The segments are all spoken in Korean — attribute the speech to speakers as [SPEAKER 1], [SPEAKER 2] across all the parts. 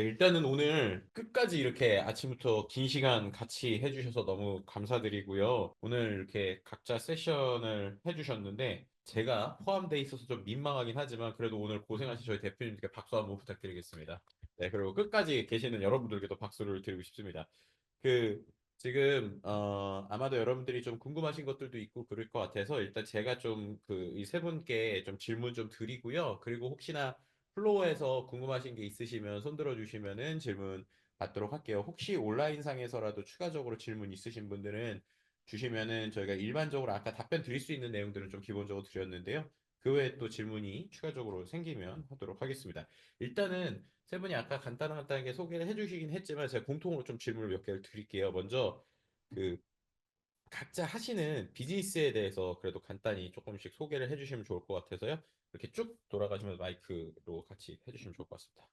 [SPEAKER 1] 네, 일단은 오늘 끝까지 이렇게 아침부터 긴 시간 같이 해주셔서 너무 감사드리고요. 오늘 이렇게 각자 세션을 해주셨는데 제가 포함되어 있어서 좀 민망하긴 하지만 그래도 오늘 고생하신 저희 대표님께 박수 한번 부탁드리겠습니다. 네, 그리고 끝까지 계시는 여러분들께도 박수를 드리고 싶습니다. 그 지금 아마도 여러분들이 좀 궁금하신 것들도 있고 그럴 것 같아서 일단 제가 좀 그 이 세 분께 좀 질문 좀 드리고요. 그리고 혹시나 플로어에서 궁금하신 게 있으시면 손 들어 주시면은 질문 받도록 할게요. 혹시 온라인상에서라도 추가적으로 질문 있으신 분들은 주시면은 저희가 일반적으로 아까 답변 드릴 수 있는 내용들은 좀 기본적으로 드렸는데요. 그 외에 또 질문이 추가적으로 생기면 하도록 하겠습니다. 일단은 세 분이 아까 간단하게 소개를 해주시긴 했지만 제가 공통으로 좀 질문을 몇 개를 드릴게요. 먼저 그 각자 하시는 비즈니스에 대해서 그래도 간단히 조금씩 소개를 해주시면 좋을 것 같아서요. 이렇게 쭉 돌아가시면 마이크로 같이 해주시면 좋을 것 같습니다.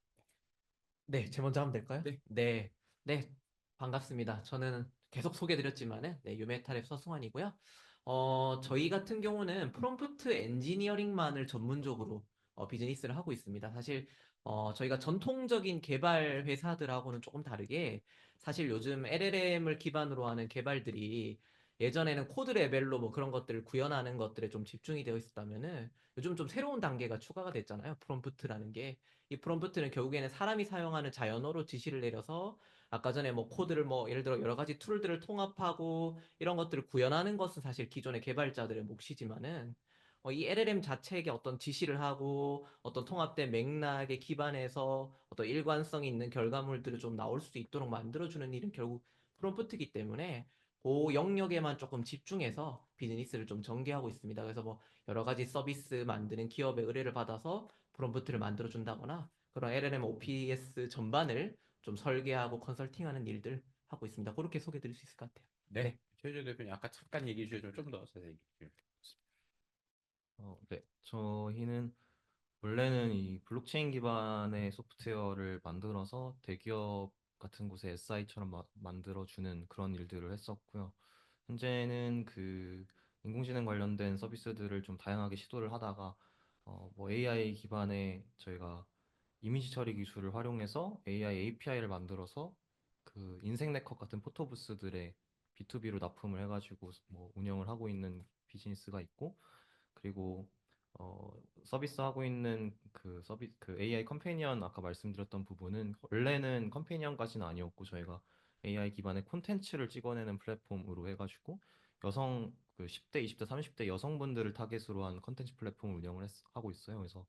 [SPEAKER 2] 네, 제 먼저 하면 될까요?
[SPEAKER 1] 네.
[SPEAKER 2] 네, 네, 반갑습니다. 저는 계속 소개드렸지만은, 네, 유메탈의 서승환이고요. 저희 같은 경우는 프롬프트 엔지니어링만을 전문적으로 비즈니스를 하고 있습니다. 사실, 저희가 전통적인 개발 회사들하고는 조금 다르게, 사실 요즘 LLM을 기반으로 하는 개발들이 예전에는 코드 레벨로 뭐 그런 것들을 구현하는 것들에 좀 집중이 되어 있었다면은, 요즘 좀 새로운 단계가 추가가 됐잖아요. 프롬프트라는 게. 이 프롬프트는 결국에는 사람이 사용하는 자연어로 지시를 내려서 아까 전에 뭐 코드를 뭐 예를 들어 여러 가지 툴들을 통합하고 이런 것들을 구현하는 것은 사실 기존의 개발자들의 몫이지만은 이 LLM 자체에게 어떤 지시를 하고 어떤 통합된 맥락에 기반해서 어떤 일관성 있는 결과물들을 좀 나올 수 있도록 만들어주는 일은 결국 프롬프트이기 때문에 그 영역에만 조금 집중해서 비즈니스를 좀 전개하고 있습니다. 그래서 뭐 여러 가지 서비스 만드는 기업의 의뢰를 받아서 프롬프트를 만들어 준다거나 그런 LLM OPS 전반을 좀 설계하고 컨설팅하는 일들 하고 있습니다. 그렇게 소개해 드릴 수 있을 것 같아요.
[SPEAKER 1] 네.
[SPEAKER 2] 네.
[SPEAKER 1] 최재 대표님 아까 잠깐 얘기해 주셔서 좀 더 자세히 얘기해 주세요.
[SPEAKER 3] 네. 저희는 원래는 이 블록체인 기반의 소프트웨어를 만들어서 대기업 같은 곳에 SI처럼 만들어주는 그런 일들을 했었고요. 현재는 그 인공지능 관련된 서비스들을 좀 다양하게 시도를 하다가 뭐 AI 기반의 저희가 이미지 처리 기술을 활용해서 AI API를 만들어서 그 인생 네컷 같은 포토부스들의 B2B로 납품을 해가지고 뭐 운영을 하고 있는 비즈니스가 있고 그리고 어, 서비스하고 있는 그 AI 컴패니언 아까 말씀드렸던 부분은 원래는 컴패니언까지는 아니었고 저희가 AI 기반의 콘텐츠를 찍어내는 플랫폼으로 해가지고 여성 그 10대, 20대, 30대 여성분들을 타겟으로 한 컨텐츠 플랫폼을 하고 있어요. 그래서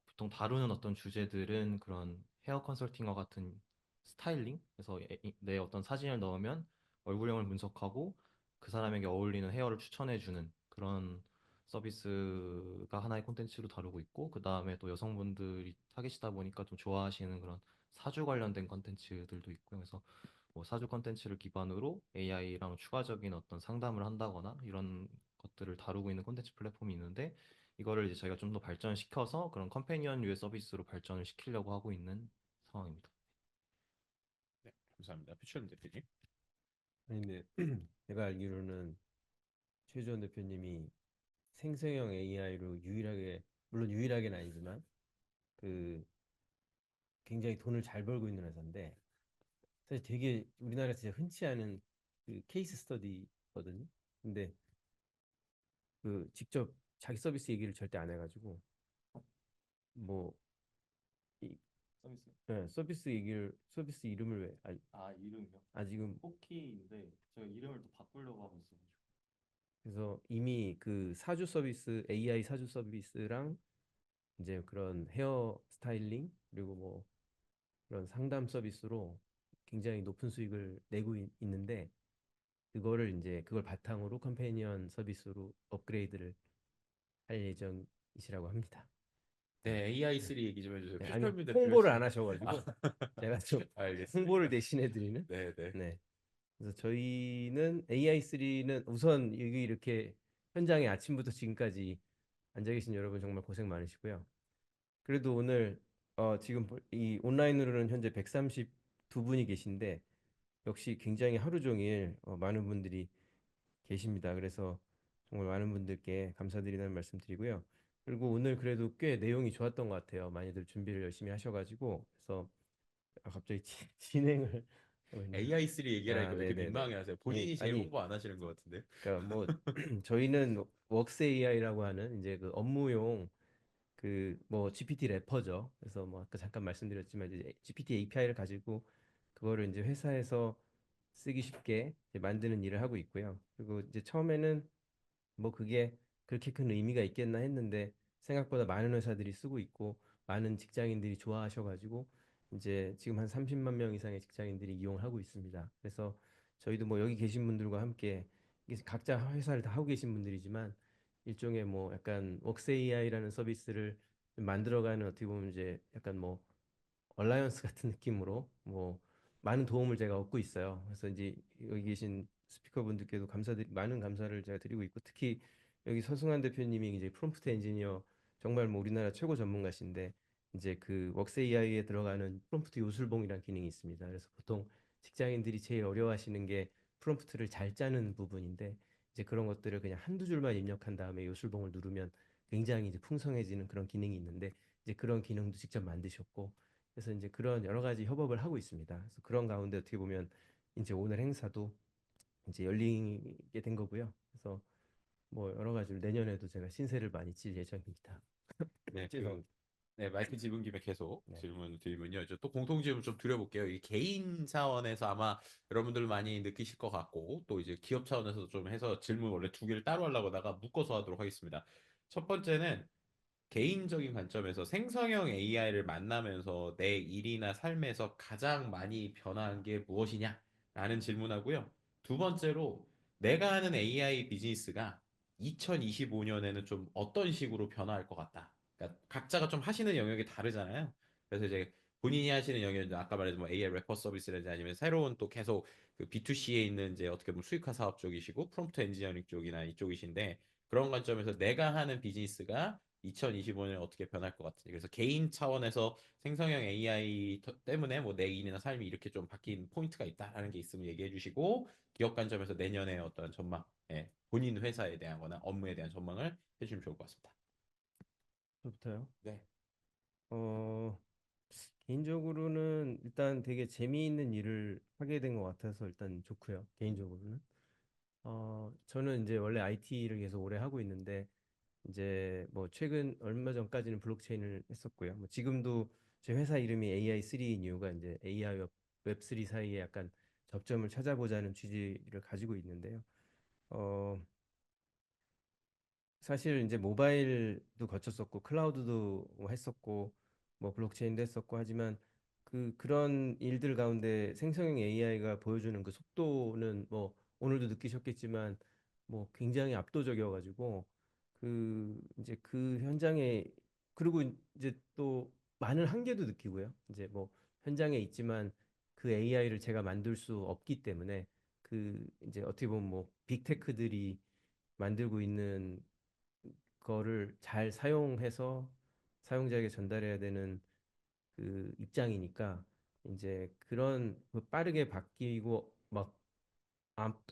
[SPEAKER 3] 보통 다루는 어떤 주제들은 그런 헤어 컨설팅과 같은 스타일링, 그래서 내 어떤 사진을 넣으면 얼굴형을 분석하고 그 사람에게 어울리는 헤어를 추천해주는 그런 서비스가 하나의 콘텐츠로 다루고 있고, 그 다음에 또 여성분들이 타겟이다 보니까 좀 좋아하시는 그런 사주 관련된 콘텐츠들도 있고요. 그래서 뭐 사주 콘텐츠를 기반으로 AI랑 추가적인 어떤 상담을 한다거나 이런 것들을 다루고 있는 콘텐츠 플랫폼이 있는데, 이거를 이제 저희가 좀 더 발전시켜서 그런 컴패니언류의 서비스로 발전을 시키려고 하고 있는 상황입니다.
[SPEAKER 1] 네. 감사합니다. 표철 대표님.
[SPEAKER 4] 아니, 근데 제가 알기로는 최주원 대표님이 생성형 AI로 유일하게, 물론 유일하게는 아니지만 그 굉장히 돈을 잘 벌고 있는 회사인데, 사실 되게 우리나라에서 진짜 흔치 않은 그 케이스 스터디거든요. 근데 그 직접 자기 서비스 얘기를 절대 안 해가지고 뭐 이,
[SPEAKER 3] 서비스.
[SPEAKER 4] 서비스 이름을 왜
[SPEAKER 3] 아, 이름이요?
[SPEAKER 4] 아직은.
[SPEAKER 3] 포키인데 제가 이름을 또 바꾸려고 하고 있어가지고.
[SPEAKER 4] 그래서 이미 그 사주 서비스, AI 사주 서비스랑 이제 그런 헤어 스타일링 그리고 뭐 그런 상담 서비스로 굉장히 높은 수익을 내고 있는데, 그거를 이제 그걸 바탕으로 컴패니언 서비스로 업그레이드를 할 예정이시라고 합니다. 네.
[SPEAKER 1] 네,
[SPEAKER 4] 네.
[SPEAKER 1] AI3 얘기 좀 해주세요.
[SPEAKER 4] 네, 아니
[SPEAKER 1] 표철
[SPEAKER 4] 홍보를
[SPEAKER 1] 대표님.
[SPEAKER 4] 안
[SPEAKER 1] 아,
[SPEAKER 4] 하셔가지고 제가 좀 홍보를
[SPEAKER 1] 알겠습니다.
[SPEAKER 4] 대신해 드리는.
[SPEAKER 1] 네, 네.
[SPEAKER 4] 네. 그래서 저희는 AI3는 우선 여기 이렇게 현장에 아침부터 지금까지 앉아 계신 여러분 정말 고생 많으시고요. 그래도 오늘 지금 이 온라인으로는 현재 132분이 계신데 역시 굉장히 하루 종일 많은 분들이 계십니다. 그래서 정말 많은 분들께 감사드리다는 말씀 드리고요. 그리고 오늘 그래도 꽤 내용이 좋았던 것 같아요. 많이들 준비를 열심히 하셔가지고. 그래서 갑자기 진행을 하고 있네요.
[SPEAKER 1] AI3 얘기하니까
[SPEAKER 4] 아,
[SPEAKER 1] 왜 이렇게
[SPEAKER 4] 네네네.
[SPEAKER 1] 민망해하세요? 본인이 제일
[SPEAKER 4] 아니,
[SPEAKER 1] 홍보 안 하시는 것 같은데.
[SPEAKER 4] 그러니까 뭐 저희는 웍스 AI라고 하는 이제 그 업무용 그 뭐 GPT 래퍼죠. 그래서 뭐 아까 잠깐 말씀드렸지만 이제 GPT API를 가지고 그거를 이제 회사에서 쓰기 쉽게 이제 만드는 일을 하고 있고요. 그리고 이제 처음에는 뭐 그게 그렇게 큰 의미가 있겠나 했는데 생각보다 많은 회사들이 쓰고 있고 많은 직장인들이 좋아하셔가지고 이제 지금 한 30만 명 이상의 직장인들이 이용을 하고 있습니다. 그래서 저희도 뭐 여기 계신 분들과 함께 이게 각자 회사를 다 하고 계신 분들이지만 일종의 뭐 약간 웍스 AI라는 서비스를 만들어가는 어떻게 보면 이제 약간 뭐 얼라이언스 같은 느낌으로 뭐 많은 도움을 제가 얻고 있어요. 그래서 이제 여기 계신 스피커분들께도 많은 감사를 제가 드리고 있고 특히 여기 서승환 대표님이 이제 프롬프트 엔지니어 정말 뭐 우리나라 최고 전문가신데 이제 그 웍스 AI에 들어가는 프롬프트 요술봉이라는 기능이 있습니다. 그래서 보통 직장인들이 제일 어려워하시는 게 프롬프트를 잘 짜는 부분인데 이제 그런 것들을 그냥 한두 줄만 입력한 다음에 요술봉을 누르면 굉장히 이제 풍성해지는 그런 기능이 있는데 이제 그런 기능도 직접 만드셨고 그래서 이제 그런 여러 가지 협업을 하고 있습니다. 그래서 그런 가운데 어떻게 보면 이제 오늘 행사도 이제 열리게 된 거고요. 그래서 뭐 여러 가지로 내년에도 제가 신세를 많이 질 예정입니다.
[SPEAKER 1] 네,
[SPEAKER 4] 죄송합니다.
[SPEAKER 1] 네, 마이크 집은 김에 계속
[SPEAKER 4] 네.
[SPEAKER 1] 질문 드리면요. 이제 또 공통 질문 좀 드려볼게요. 이 개인 차원에서 아마 여러분들 많이 느끼실 것 같고, 또 이제 기업 차원에서도 좀 해서 질문 원래 두 개를 따로 하려고 하다가 묶어서 하도록 하겠습니다. 첫 번째는 개인적인 관점에서 생성형 AI를 만나면서 내 일이나 삶에서 가장 많이 변화한 게 무엇이냐? 라는 질문하고요. 두 번째로 내가 하는 AI 비즈니스가 2025년에는 좀 어떤 식으로 변화할 것 같다. 그러니까 각자가 좀 하시는 영역이 다르잖아요. 그래서 이제 본인이 하시는 영역은 아까 말했던 뭐 AI 래퍼 서비스라든지 아니면 새로운 또 계속 그 B2C에 있는 이제 어떻게 보면 수익화 사업 쪽이시고 프롬프트 엔지니어링 쪽이나 이쪽이신데 그런 관점에서 내가 하는 비즈니스가 2025년에 어떻게 변할 것 같은지. 그래서 개인 차원에서 생성형 AI 때문에 뭐 내 일이나 삶이 이렇게 좀 바뀐 포인트가 있다라는 게 있으면 얘기해 주시고 기업 관점에서 내년에 어떤 전망, 예, 본인 회사에 대한 거나 업무에 대한 전망을 해주시면 좋을 것 같습니다.
[SPEAKER 4] 저부터요.
[SPEAKER 1] 네.
[SPEAKER 4] 어, 개인적으로는 일단 되게 재미있는 일을 하게 된 것 같아서 일단 좋고요. 개인적으로는. 저는 이제 원래 IT를 계속 오래 하고 있는데 이제 뭐 최근 얼마 전까지는 블록체인을 했었고요. 뭐 지금도 제 회사 이름이 AI3인 이유가 이제 AI와 웹3 사이에 약간 접점을 찾아보자는 취지를 가지고 있는데요. 어, 사실 이제 모바일도 거쳤었고 클라우드도 뭐 했었고 뭐 블록체인도 했었고 하지만 그런 일들 가운데 생성형 AI가 보여주는 그 속도는 뭐 오늘도 느끼셨겠지만 뭐 굉장히 압도적이어가지고 이제 그 현장에 그리고 이제 또 많은 한계도 느끼고요. 이제 뭐 현장에 있지만 그 AI를 제가 만들 수 없기 때문에 이제 어떻게 보면 뭐 빅테크들이 만들고 있는 거를 잘 사용해서 사용자에게 전달해야 되는 그 입장이니까 이제 그런 그 빠르게 바뀌고 막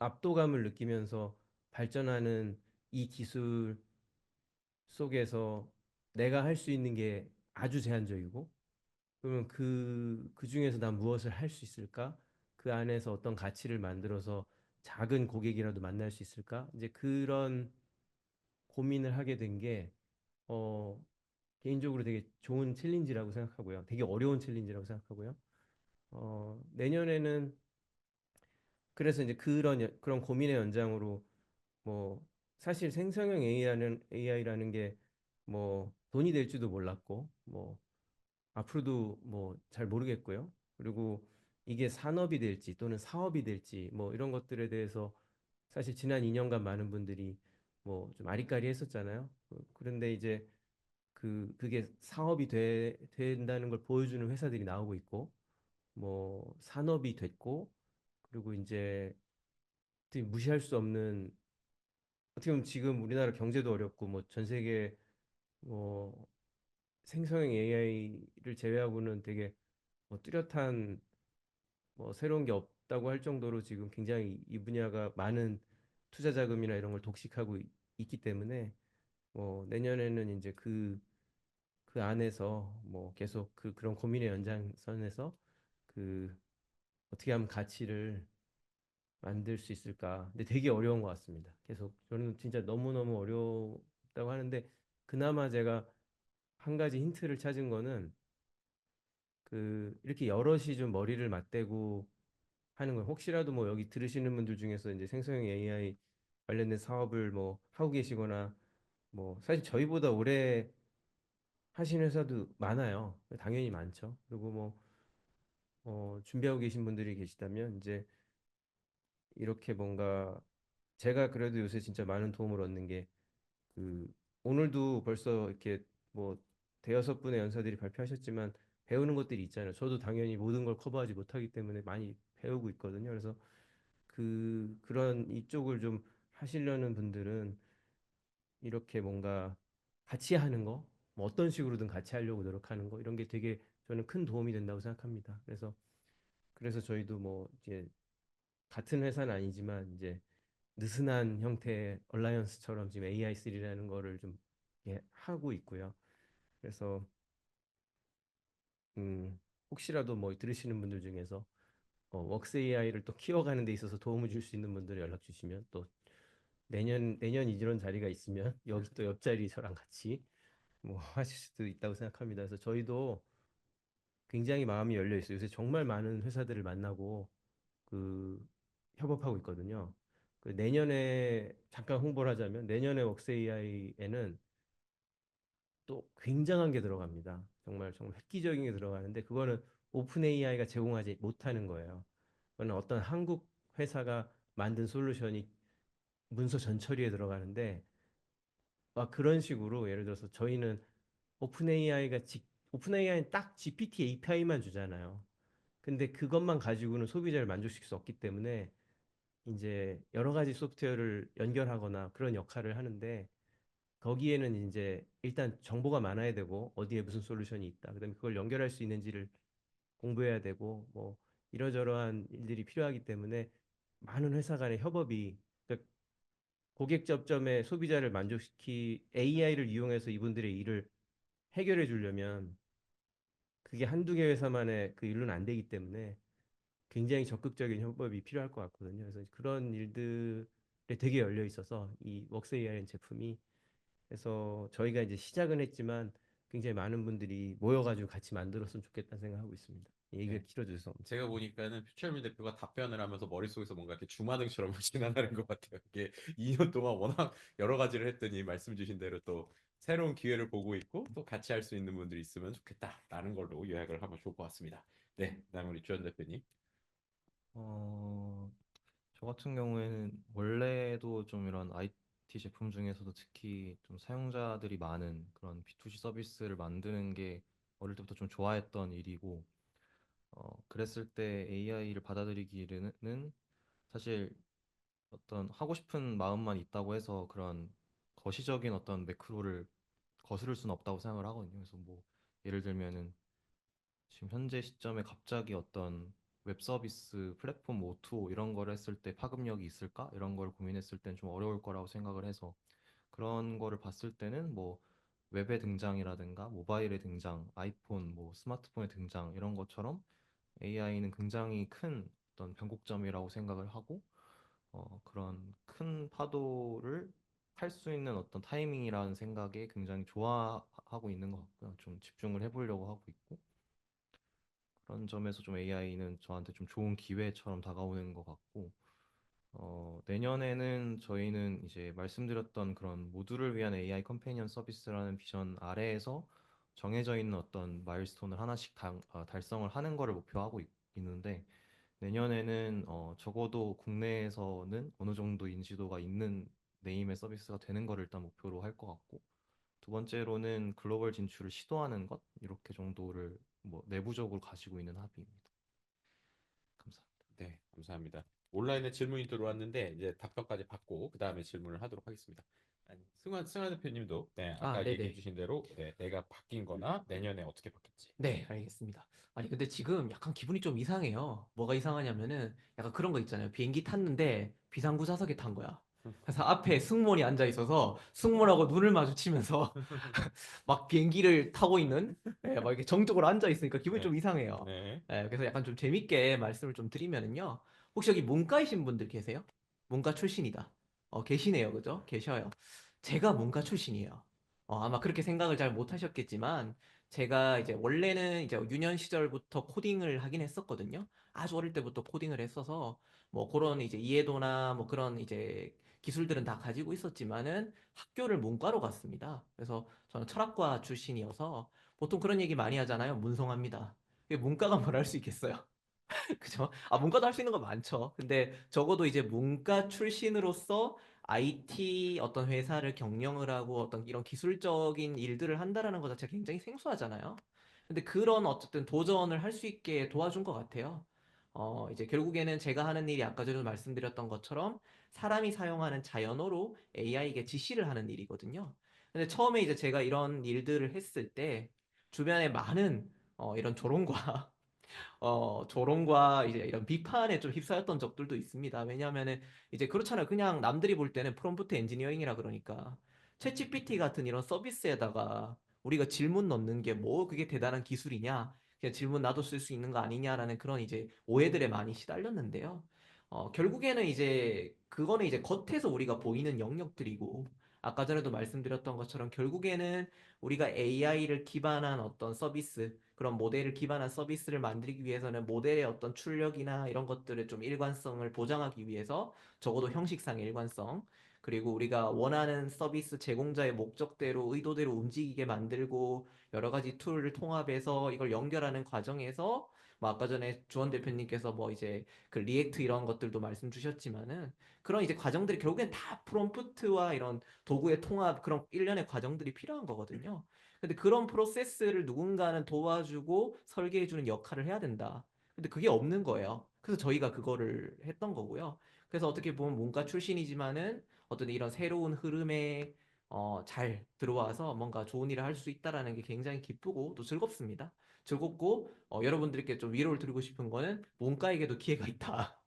[SPEAKER 4] 압도감을 느끼면서 발전하는 이 기술 속에서 내가 할 수 있는 게 아주 제한적이고 그러면 그 중에서 난 무엇을 할 수 있을까? 그 안에서 어떤 가치를 만들어서 작은 고객이라도 만날 수 있을까? 이제 그런 고민을 하게 된 게, 어, 개인적으로 되게 좋은 챌린지라고 생각하고요. 되게 어려운 챌린지라고 생각하고요. 내년에는 그래서 이제 그런 고민의 연장으로 뭐 사실 생성형 AI라는 게 뭐 돈이 될지도 몰랐고 뭐 앞으로도 뭐 잘 모르겠고요. 그리고 이게 산업이 될지 또는 사업이 될지 뭐 이런 것들에 대해서 사실 지난 2년간 많은 분들이 뭐 좀 아리까리 했었잖아요. 그런데 이제 그게 사업이 된다는 걸 보여주는 회사들이 나오고 있고 뭐 산업이 됐고 그리고 이제 어떻게 무시할 수 없는 어떻게 보면 지금 우리나라 경제도 어렵고 뭐 전 세계 뭐 생성형 AI를 제외하고는 되게 뭐 뚜렷한 뭐 새로운 게 없다고 할 정도로 지금 굉장히 이 분야가 많은 투자 자금이나 이런 걸 독식하고 있기 때문에 뭐 내년에는 이제 그 안에서 뭐 계속 그런 고민의 연장선에서 그 어떻게 하면 가치를 만들 수 있을까? 근데 되게 어려운 것 같습니다. 계속 저는 진짜 너무너무 어렵다고 하는데 그나마 제가 한 가지 힌트를 찾은 거는 그 이렇게 여럿이 좀 머리를 맞대고 하는 거예요. 혹시라도 뭐 여기 들으시는 분들 중에서 이제 생성형 AI 관련된 사업을 뭐 하고 계시거나 뭐 사실 저희보다 오래 하신 회사도 많아요. 당연히 많죠. 그리고 뭐 준비하고 계신 분들이 계시다면 이제 이렇게 뭔가 제가 그래도 요새 진짜 많은 도움을 얻는 게 그 오늘도 벌써 이렇게 뭐 대여섯 분의 연사들이 발표하셨지만 배우는 것들이 있잖아요. 저도 당연히 모든 걸 커버하지 못하기 때문에 많이 배우고 있거든요. 그래서 그런 이쪽을 좀 하시려는 분들은 이렇게 뭔가 같이 하는 거, 뭐 어떤 식으로든 같이 하려고 노력하는 거 이런 게 되게 저는 큰 도움이 된다고 생각합니다. 그래서 저희도 뭐 이제 같은 회사는 아니지만 이제 느슨한 형태의 얼라이언스처럼 지금 AI3라는 거를 좀 하고 있고요. 그래서 혹시라도 뭐 들으시는 분들 중에서 웍스 AI를 또 키워가는 데 있어서 도움을 줄 수 있는 분들 연락 주시면 또 내년 이런 자리가 있으면 여기 또 옆자리 저랑 같이 뭐 하실 수도 있다고 생각합니다. 그래서 저희도 굉장히 마음이 열려 있어요. 요새 정말 많은 회사들을 만나고 그 협업하고 있거든요. 그 내년에 잠깐 홍보를 하자면 내년에 웍스 AI에는 또 굉장한 게 들어갑니다. 정말 정말 획기적인 게 들어가는데 그거는 오픈 AI가 제공하지 못하는 거예요. 그거는 어떤 한국 회사가 만든 솔루션이 문서 전처리에 들어가는데 그런 식으로 예를 들어서 저희는 오픈 AI가 오픈 AI는 딱 GPT API만 주잖아요. 근데 그것만 가지고는 소비자를 만족시킬 수 없기 때문에 이제 여러 가지 소프트웨어를 연결하거나 그런 역할을 하는데 거기에는 이제 일단 정보가 많아야 되고 어디에 무슨 솔루션이 있다. 그다음에 그걸 연결할 수 있는지를 공부해야 되고 뭐 이러저러한 일들이 필요하기 때문에 많은 회사 간의 협업이 그러니까 고객 접점에 소비자를 AI를 이용해서 이분들의 일을 해결해 주려면 그게 한두 개 회사만의 그 일로는 안 되기 때문에 굉장히 적극적인 협업이 필요할 것 같거든요. 그래서 그런 일들에 되게 열려 있어서 이 웍스 AI라는 제품이 그래서 저희가 이제 시작은 했지만 굉장히 많은 분들이 모여가지고 같이 만들었으면 좋겠다는 생각하고 있습니다. 얘기가
[SPEAKER 1] 네.
[SPEAKER 4] 길어져서.
[SPEAKER 1] 제가 보니까는 퓨처민 대표가 답변을 하면서 머릿속에서 뭔가 이렇게 주마등처럼 지나가는 것 같아요. 이게 2년 동안 워낙 여러 가지를 했더니 말씀 주신 대로 또 새로운 기회를 보고 있고 또 같이 할 수 있는 분들이 있으면 좋겠다라는 걸로 요약을 하면 좋을 것 같습니다. 네, 그다음에 우리 주현 대표님.
[SPEAKER 3] 어, 저 같은 경우에는 원래도 좀 이런 IT 제품 중에서도 특히 좀 사용자들이 많은 그런 B2C 서비스를 만드는 게 어릴 때부터 좀 좋아했던 일이고, 그랬을 때 AI를 받아들이기에는 사실 어떤 하고 싶은 마음만 있다고 해서 그런 거시적인 어떤 매크로를 거스를 수는 없다고 생각을 하거든요. 그래서 뭐 예를 들면은 지금 현재 시점에 갑자기 어떤 웹 서비스 플랫폼 O2O 이런 거를 했을 때 파급력이 있을까? 이런 걸 고민했을 땐 좀 어려울 거라고 생각을 해서 그런 거를 봤을 때는 뭐 웹의 등장이라든가 모바일의 등장, 아이폰, 뭐 스마트폰의 등장 이런 것처럼 AI는 굉장히 큰 어떤 변곡점이라고 생각을 하고 그런 큰 파도를 탈 수 있는 어떤 타이밍이라는 생각에 굉장히 좋아하고 있는 것 같고요. 좀 집중을 해보려고 하고 있고 그런 점에서 좀 AI는 저한테 좀 좋은 기회처럼 다가오는 것 같고 내년에는 저희는 이제 말씀드렸던 그런 모두를 위한 AI 컴패니언 서비스라는 비전 아래에서 정해져 있는 어떤 마일스톤을 하나씩 달성을 하는 거를 목표하고 있는데 내년에는 적어도 국내에서는 어느 정도 인지도가 있는 네임의 서비스가 되는 거를 일단 목표로 할 것 같고 두 번째로는 글로벌 진출을 시도하는 것 이렇게 정도를 뭐 내부적으로 가지고 있는 합의입니다. 감사합니다.
[SPEAKER 1] 네, 감사합니다. 온라인에 질문이 들어왔는데 이제 답변까지 받고 그 다음에 질문을 하도록 하겠습니다. 아니, 승환 대표님도 네,
[SPEAKER 2] 아,
[SPEAKER 1] 아까 얘기해
[SPEAKER 2] 네네.
[SPEAKER 1] 주신 대로 네, 내가 바뀐거나 내년에 어떻게 바뀔지.
[SPEAKER 2] 네, 알겠습니다. 아니, 근데 지금 약간 기분이 좀 이상해요. 뭐가 이상하냐면은 약간 그런 거 있잖아요. 비행기 탔는데 비상구좌석에 탄 거야. 그래서 앞에 승무원이 앉아 있어서 승무원하고 눈을 마주치면서 막 비행기를 타고 있는 예, 막 이렇게 정적으로 앉아 있으니까 기분이
[SPEAKER 1] 네.
[SPEAKER 2] 좀 이상해요.
[SPEAKER 1] 네.
[SPEAKER 2] 예, 그래서 약간 좀 재밌게 말씀을 좀 드리면은요. 혹시 여기 문과이신 분들 계세요? 문과 출신이다. 계시네요. 그죠? 계셔요. 제가 문과 출신이에요. 아마 그렇게 생각을 잘 못 하셨겠지만 제가 이제 원래는 이제 유년 시절부터 코딩을 하긴 했었거든요. 아주 어릴 때부터 코딩을 했어서 뭐 그런 이제 이해도나 뭐 그런 이제 기술들은 다 가지고 있었지만은 학교를 문과로 갔습니다. 그래서 저는 철학과 출신이어서 보통 그런 얘기 많이 하잖아요. 문성합니다. 이게 문과가 뭘 할 수 있겠어요? 그죠? 문과도 할 수 있는 거 많죠. 근데 적어도 이제 문과 출신으로서 IT 어떤 회사를 경영을 하고 어떤 이런 기술적인 일들을 한다라는 것 자체가 굉장히 생소하잖아요. 근데 그런 어쨌든 도전을 할 수 있게 도와준 것 같아요. 이제 결국에는 제가 하는 일이 아까 전에 말씀드렸던 것처럼 사람이 사용하는 자연어로 AI에게 지시를 하는 일이거든요. 근데 처음에 이제 제가 이런 일들을 했을 때 주변에 많은 이런 조롱과 조롱과 이제 이런 비판에 좀 휩싸였던 적들도 있습니다. 왜냐하면은 이제 그렇잖아요. 그냥 남들이 볼 때는 프롬프트 엔지니어링이라 그러니까 챗GPT 같은 이런 서비스에다가 우리가 질문 넣는 게 뭐 그게 대단한 기술이냐? 그냥 질문 나도 쓸 수 있는 거 아니냐라는 그런 이제 오해들에 많이 시달렸는데요. 결국에는 이제 그거는 이제 겉에서 우리가 보이는 영역들이고 아까 전에도 말씀드렸던 것처럼 결국에는 우리가 AI를 기반한 어떤 서비스, 그런 모델을 기반한 서비스를 만들기 위해서는 모델의 어떤 출력이나 이런 것들의 좀 일관성을 보장하기 위해서 적어도 형식상의 일관성, 그리고 우리가 원하는 서비스 제공자의 목적대로 의도대로 움직이게 만들고 여러 가지 툴을 통합해서 이걸 연결하는 과정에서 뭐 아까 전에 주원 대표님께서 뭐 이제 그 리액트 이런 것들도 말씀 주셨지만은 그런 이제 과정들이 결국엔 다 프롬프트와 이런 도구의 통합 그런 일련의 과정들이 필요한 거거든요. 근데 그런 프로세스를 누군가는 도와주고 설계해주는 역할을 해야 된다. 근데 그게 없는 거예요. 그래서 저희가 그거를 했던 거고요. 그래서 어떻게 보면 문과 출신이지만은 어떤 이런 새로운 흐름에 잘 들어와서 뭔가 좋은 일을 할 수 있다라는 게 굉장히 기쁘고 또 즐겁습니다. 즐겁고 여러분들께 좀 위로를 드리고 싶은 거는 문과에게도 기회가 있다.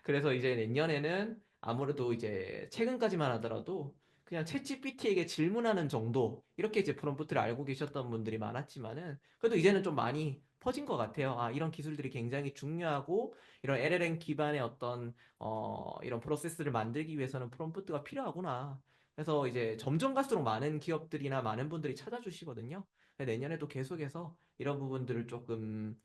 [SPEAKER 2] 그래서 이제 내년에는 아무래도 이제 최근까지만 하더라도 그냥 챗GPT에게 질문하는 정도 이렇게 이제 프롬프트를 알고 계셨던 분들이 많았지만은 그래도 이제는 좀 많이 퍼진 것 같아요. 이런 기술들이 굉장히 중요하고 이런 LLM 기반의 어떤 이런 프로세스를 만들기 위해서는 프롬프트가 필요하구나. 그래서 이제 점점 갈수록 많은 기업들이나 많은 분들이 찾아주시거든요. 내년에도 계속해서 이런 부분들을 조금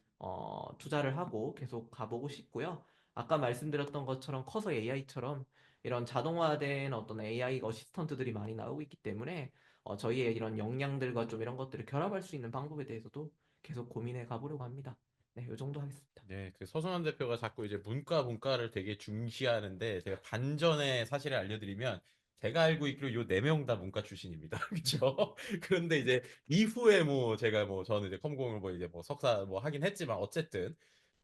[SPEAKER 2] 투자를 하고 계속 가보고 싶고요. 아까 말씀드렸던 것처럼 커서 AI처럼 이런 자동화된 어떤 AI 어시스턴트들이 많이 나오고 있기 때문에 저희의 이런 역량들과 좀 이런 것들을 결합할 수 있는 방법에 대해서도 계속 고민해 가보려고 합니다. 네, 이 정도 하겠습니다.
[SPEAKER 1] 네, 그 서승환 대표가 자꾸 이제 문과를 되게 중시하는데 제가 반전의 사실을 알려드리면 제가 알고 있기로 요 네 명 다 문과 출신입니다. 그렇죠? 그런데 이제 이후에 뭐 제가 뭐 저는 이제 컴공을 뭐 이제 뭐 석사 뭐 하긴 했지만 어쨌든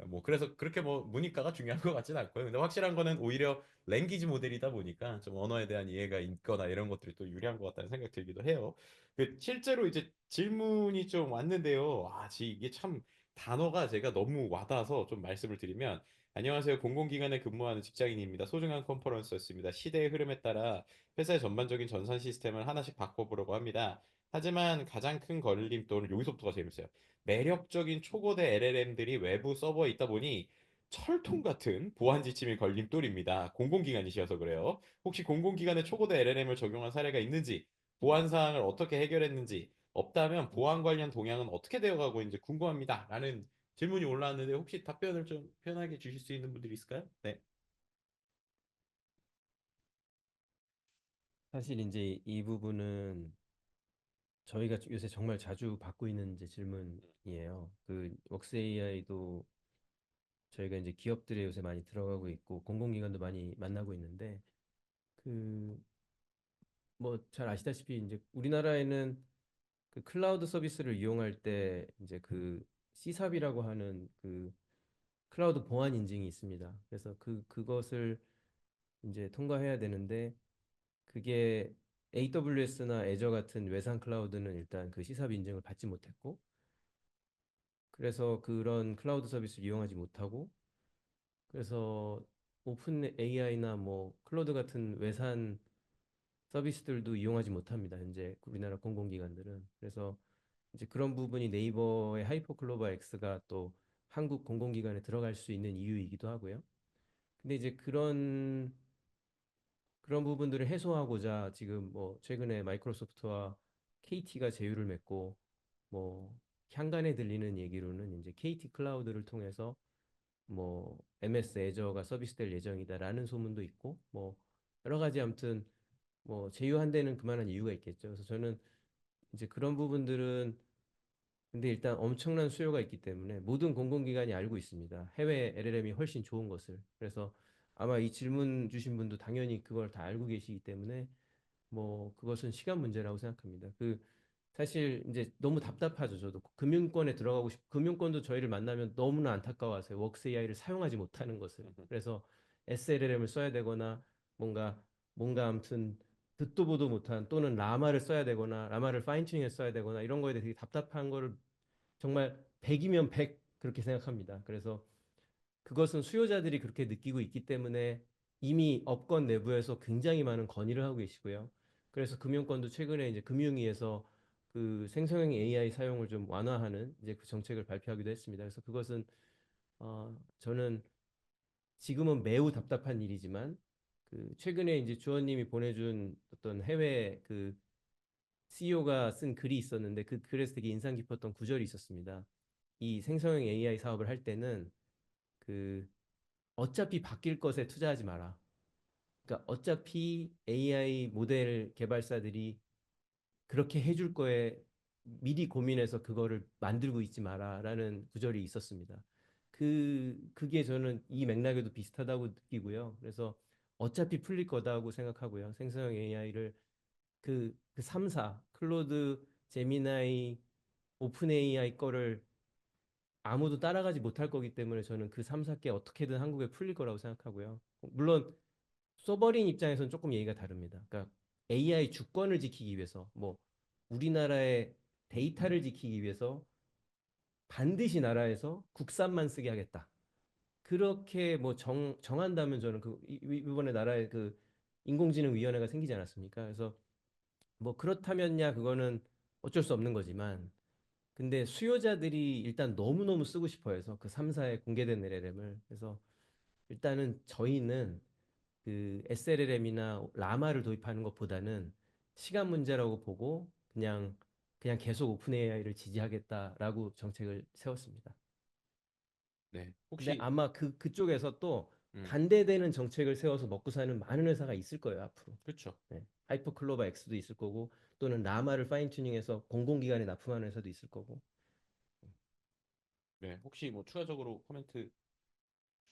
[SPEAKER 1] 뭐 그래서 그렇게 뭐 문이과가 중요한 것 같지는 않고요. 근데 확실한 거는 오히려 랭귀지 모델이다 보니까 좀 언어에 대한 이해가 있거나 이런 것들이 또 유리한 것 같다는 생각이 들기도 해요. 그 실제로 이제 질문이 좀 왔는데요. 이게 참 단어가 제가 너무 와닿아서 좀 말씀을 드리면 안녕하세요. 공공기관에 근무하는 직장인입니다. 소중한 컨퍼런스였습니다. 시대의 흐름에 따라 회사의 전반적인 전산 시스템을 하나씩 바꿔보려고 합니다. 하지만 가장 큰 걸림돌은 여기서부터가 재밌어요. 매력적인 초고대 LLM들이 외부 서버에 있다 보니 철통 같은 보안 지침이 걸림돌입니다. 공공기관이셔서 그래요. 혹시 공공기관에 초고대 LLM을 적용한 사례가 있는지, 보안 사항을 어떻게 해결했는지, 없다면 보안 관련 동향은 어떻게 되어가고 있는지 궁금합니다. 라는 질문이 올라왔는데 혹시 답변을 좀 편하게 주실 수 있는 분들이 있을까요? 네.
[SPEAKER 4] 사실 이제 이 부분은 저희가 요새 정말 자주 받고 있는 이제 질문이에요. 그 웍스 AI도 저희가 이제 기업들에 요새 많이 들어가고 있고 공공기관도 많이 만나고 있는데 그 뭐 잘 아시다시피 이제 우리나라에는 그 클라우드 서비스를 이용할 때 이제 그 C삽이라고 하는 그 클라우드 보안 인증이 있습니다. 그래서 그것을 이제 통과해야 되는데 그게 AWS나 애저 같은 외산 클라우드는 일단 그 C삽 인증을 받지 못했고 그래서 그런 클라우드 서비스를 이용하지 못하고 그래서 오픈 AI나 뭐 클로드 같은 외산 서비스들도 이용하지 못합니다. 현재 우리나라 공공기관들은. 그래서 이제 그런 부분이 네이버의 하이퍼클로버 X가 또 한국 공공기관에 들어갈 수 있는 이유이기도 하고요. 근데 이제 그런 부분들을 해소하고자 지금 뭐 최근에 마이크로소프트와 KT가 제휴를 맺고 뭐 향간에 들리는 얘기로는 이제 KT 클라우드를 통해서 뭐 MS 애저가 서비스될 예정이다라는 소문도 있고 뭐 여러 가지 아무튼 뭐 제휴한 데는 그만한 이유가 있겠죠. 그래서 저는 이제 그런 부분들은 근데 일단 엄청난 수요가 있기 때문에 모든 공공기관이 알고 있습니다. 해외 LLM이 훨씬 좋은 것을. 그래서 아마 이 질문 주신 분도 당연히 그걸 다 알고 계시기 때문에 뭐 그것은 시간 문제라고 생각합니다. 사실 이제 너무 답답하죠. 저도 금융권에 들어가고 금융권도 저희를 만나면 너무나 안타까워하세요. 웍스 AI를 사용하지 못하는 것을. 그래서 SLLM을 써야 되거나 뭔가 아무튼 듣도 보도 못한 또는 라마를 써야 되거나 라마를 파인튜닝해서 써야 되거나 이런 거에 대해 되게 답답한 거를 정말 100이면 100 그렇게 생각합니다. 그래서 그것은 수요자들이 그렇게 느끼고 있기 때문에 이미 업권 내부에서 굉장히 많은 건의를 하고 계시고요. 그래서 금융권도 최근에 이제 금융위에서 그 생성형 AI 사용을 좀 완화하는 이제 그 정책을 발표하기도 했습니다. 그래서 그것은 저는 지금은 매우 답답한 일이지만 그 최근에 이제 주원님이 보내준 어떤 해외 그 CEO가 쓴 글이 있었는데 그 글에서 되게 인상 깊었던 구절이 있었습니다. 이 생성형 AI 사업을 할 때는 그 어차피 바뀔 것에 투자하지 마라. 그러니까 어차피 AI 모델 개발사들이 그렇게 해줄 거에 미리 고민해서 그거를 만들고 있지 마라라는 구절이 있었습니다. 그게 저는 이 맥락에도 비슷하다고 느끼고요. 그래서 어차피 풀릴 거다고 생각하고요. 생성형 AI를 그 3사 클로드, 제미나이, 오픈 AI 거를 아무도 따라가지 못할 거기 때문에 저는 그 3사께 어떻게든 한국에 풀릴 거라고 생각하고요. 물론 서버린 입장에서는 조금 얘기가 다릅니다. 그러니까 AI 주권을 지키기 위해서 뭐 우리나라의 데이터를 지키기 위해서 반드시 나라에서 국산만 쓰게 하겠다. 그렇게 뭐 정한다면 저는 이번에 나라에 그 인공지능위원회가 생기지 않았습니까? 그래서 뭐 그렇다면야 그거는 어쩔 수 없는 거지만 근데 수요자들이 일단 너무너무 쓰고 싶어 해서 그 3사에 공개된 LLM을 그래서 일단은 저희는 그 SLLM이나 라마를 도입하는 것보다는 시간 문제라고 보고 그냥 계속 오픈 AI를 지지하겠다라고 정책을 세웠습니다.
[SPEAKER 1] 네.
[SPEAKER 4] 근데
[SPEAKER 1] 혹시
[SPEAKER 4] 아마 그쪽에서 또
[SPEAKER 1] 음,
[SPEAKER 4] 반대되는 정책을 세워서 먹고 사는 많은 회사가 있을 거예요, 앞으로.
[SPEAKER 1] 그렇죠.
[SPEAKER 4] 네. 하이퍼클로버 X도 있을 거고 또는 라마를 파인튜닝해서 공공기관에 납품하는 회사도 있을 거고.
[SPEAKER 1] 네. 혹시 뭐 추가적으로 코멘트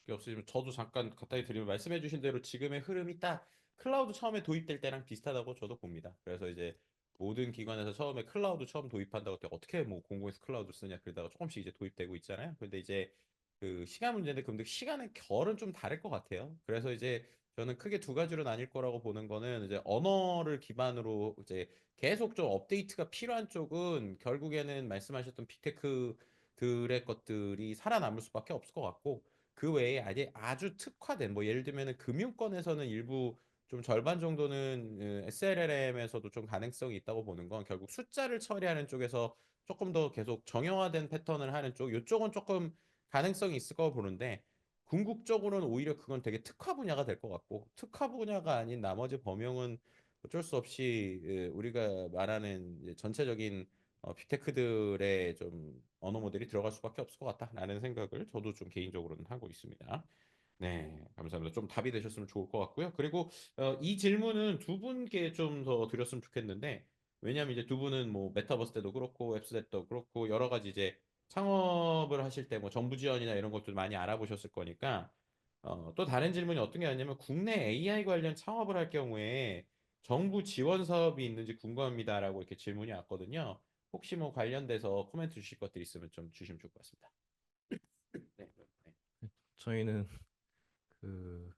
[SPEAKER 1] 게 없으시면 저도 잠깐 갖다 드리면 말씀해주신 대로 지금의 흐름이 딱 클라우드 처음에 도입될 때랑 비슷하다고 저도 봅니다. 그래서 이제 모든 기관에서 처음에 클라우드 처음 도입한다고 때 어떻게 뭐 공공에서 클라우드 쓰냐 그러다가 조금씩 이제 도입되고 있잖아요. 근데 이제 그 시간 문제인데 근데 시간의 결은 좀 다를 것 같아요. 그래서 이제 저는 크게 두 가지로 나뉠 거라고 보는 거는 이제 언어를 기반으로 이제 계속 좀 업데이트가 필요한 쪽은 결국에는 말씀하셨던 빅테크들의 것들이 살아남을 수밖에 없을 것 같고 그 외에 아주 특화된 뭐 예를 들면은 금융권에서는 일부 좀 절반 정도는 SLLM에서도 좀 가능성이 있다고 보는 건 결국 숫자를 처리하는 쪽에서 조금 더 계속 정형화된 패턴을 하는 쪽 이쪽은 조금 가능성이 있을 거라고 보는데 궁극적으로는 오히려 그건 되게 특화 분야가 될 것 같고 특화 분야가 아닌 나머지 범용은 어쩔 수 없이 우리가 말하는 이제 전체적인 빅테크들의 좀 언어 모델이 들어갈 수밖에 없을 것 같다라는 생각을 저도 좀 개인적으로는 하고 있습니다. 네, 감사합니다. 좀 답이 되셨으면 좋을 것 같고요. 그리고 이 질문은 두 분께 좀 더 드렸으면 좋겠는데 왜냐하면 이제 두 분은 뭐 메타버스 때도 그렇고 앱스 때도 그렇고 여러 가지 이제 창업을 하실 때 뭐 정부 지원이나 이런 것도 많이 알아보셨을 거니까 또 다른 질문이 어떤 게 아니냐면 국내 AI 관련 창업을 할 경우에 정부 지원 사업이 있는지 궁금합니다라고 이렇게 질문이 왔거든요. 혹시 뭐 관련돼서 코멘트 주실 것들 있으면 좀 주시면 좋을 것 같습니다. 네.
[SPEAKER 3] 저희는 그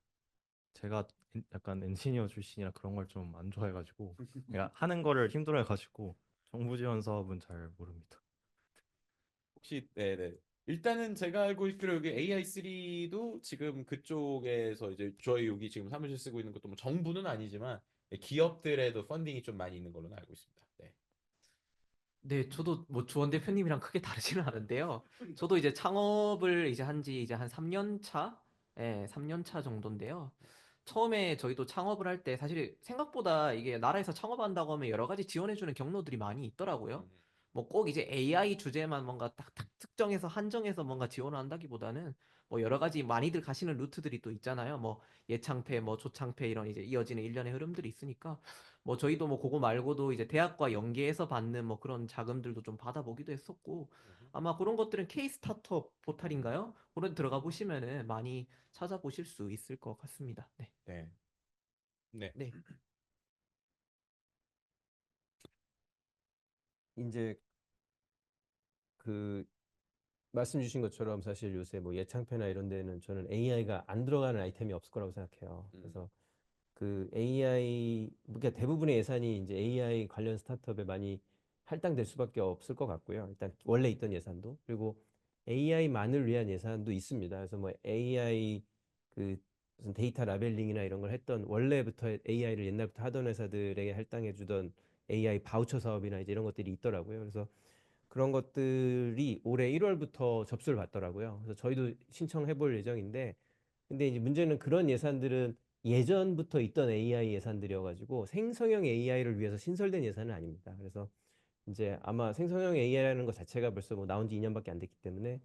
[SPEAKER 3] 제가 약간 엔지니어 출신이라 그런 걸 좀 안 좋아해가지고 그러니까 하는 거를 힘들어해가지고 정부 지원 사업은 잘 모릅니다.
[SPEAKER 1] 혹시 네네 일단은 제가 알고 있기로 여기 AI3도 지금 그쪽에서 이제 저희 여기 지금 사무실 쓰고 있는 것도 뭐 정부는 아니지만 기업들에도 펀딩이 좀 많이 있는 걸로 알고 있습니다. 네.
[SPEAKER 2] 네, 저도 뭐 주원 대표님이랑 크게 다르지는 않은데요. 저도 이제 창업을 이제 한 지 이제 한 3년 차? 예, 3년 차 정도인데요. 처음에 저희도 창업을 할 때 사실 생각보다 이게 나라에서 창업한다고 하면 여러 가지 지원해주는 경로들이 많이 있더라고요.
[SPEAKER 1] 음,
[SPEAKER 2] 뭐 꼭 이제 AI 주제만 뭔가 딱 특정해서 한정해서 뭔가 지원을 한다기보다는 뭐 여러 가지 많이들 가시는 루트들이 또 있잖아요. 뭐 예창패, 뭐 조창패 이런 이제 이어지는 일련의 흐름들이 있으니까 뭐 저희도 뭐 그거 말고도 이제 대학과 연계해서 받는 뭐 그런 자금들도 좀 받아보기도 했었고
[SPEAKER 1] 음.
[SPEAKER 2] 아마 그런 것들은 K 스타트업 포탈인가요? 그런 데 들어가 보시면은 많이 찾아보실 수 있을 것 같습니다. 네.
[SPEAKER 1] 네. 네.
[SPEAKER 2] 네.
[SPEAKER 4] 이제 그 말씀 주신 것처럼 사실 요새 뭐 예창패나 이런 데는 저는 AI가 안 들어가는 아이템이 없을 거라고 생각해요.
[SPEAKER 1] 음,
[SPEAKER 4] 그래서 그 AI, 그러니까 대부분의 예산이 이제 AI 관련 스타트업에 많이 할당될 수밖에 없을 것 같고요. 일단 원래 있던 예산도. 그리고 AI만을 위한 예산도 있습니다. 그래서 뭐 AI 그 무슨 데이터 라벨링이나 이런 걸 했던 원래부터 AI를 옛날부터 하던 회사들에게 할당해 주던 AI 바우처 사업이나 이제 이런 것들이 있더라고요. 그래서 그런 것들이 올해 1월부터 접수를 받더라고요. 그래서 저희도 신청해 볼 예정인데, 근데 이제 문제는 그런 예산들은 예전부터 있던 AI 예산들이어가지고 생성형 AI를 위해서 신설된 예산은 아닙니다. 그래서 이제 아마 생성형 AI라는 것 자체가 벌써 뭐 나온 지 2년밖에 안 됐기 때문에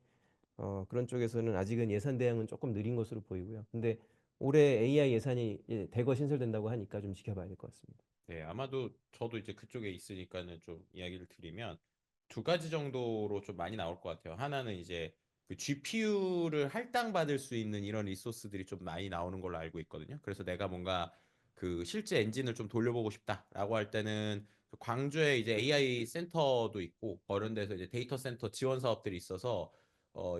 [SPEAKER 4] 그런 쪽에서는 아직은 예산 대응은 조금 느린 것으로 보이고요. 근데 올해 AI 예산이 이제 대거 신설된다고 하니까 좀 지켜봐야 될 것 같습니다.
[SPEAKER 1] 네, 아마도 저도 이제 그쪽에 있으니까는 좀 이야기를 드리면 두 가지 정도로 좀 많이 나올 것 같아요. 하나는 이제 그 GPU를 할당받을 수 있는 이런 리소스들이 좀 많이 나오는 걸로 알고 있거든요. 그래서 내가 뭔가 그 실제 엔진을 좀 돌려보고 싶다라고 할 때는 그 광주에 이제 AI 센터도 있고 그런 데서 이제 데이터 센터 지원 사업들이 있어서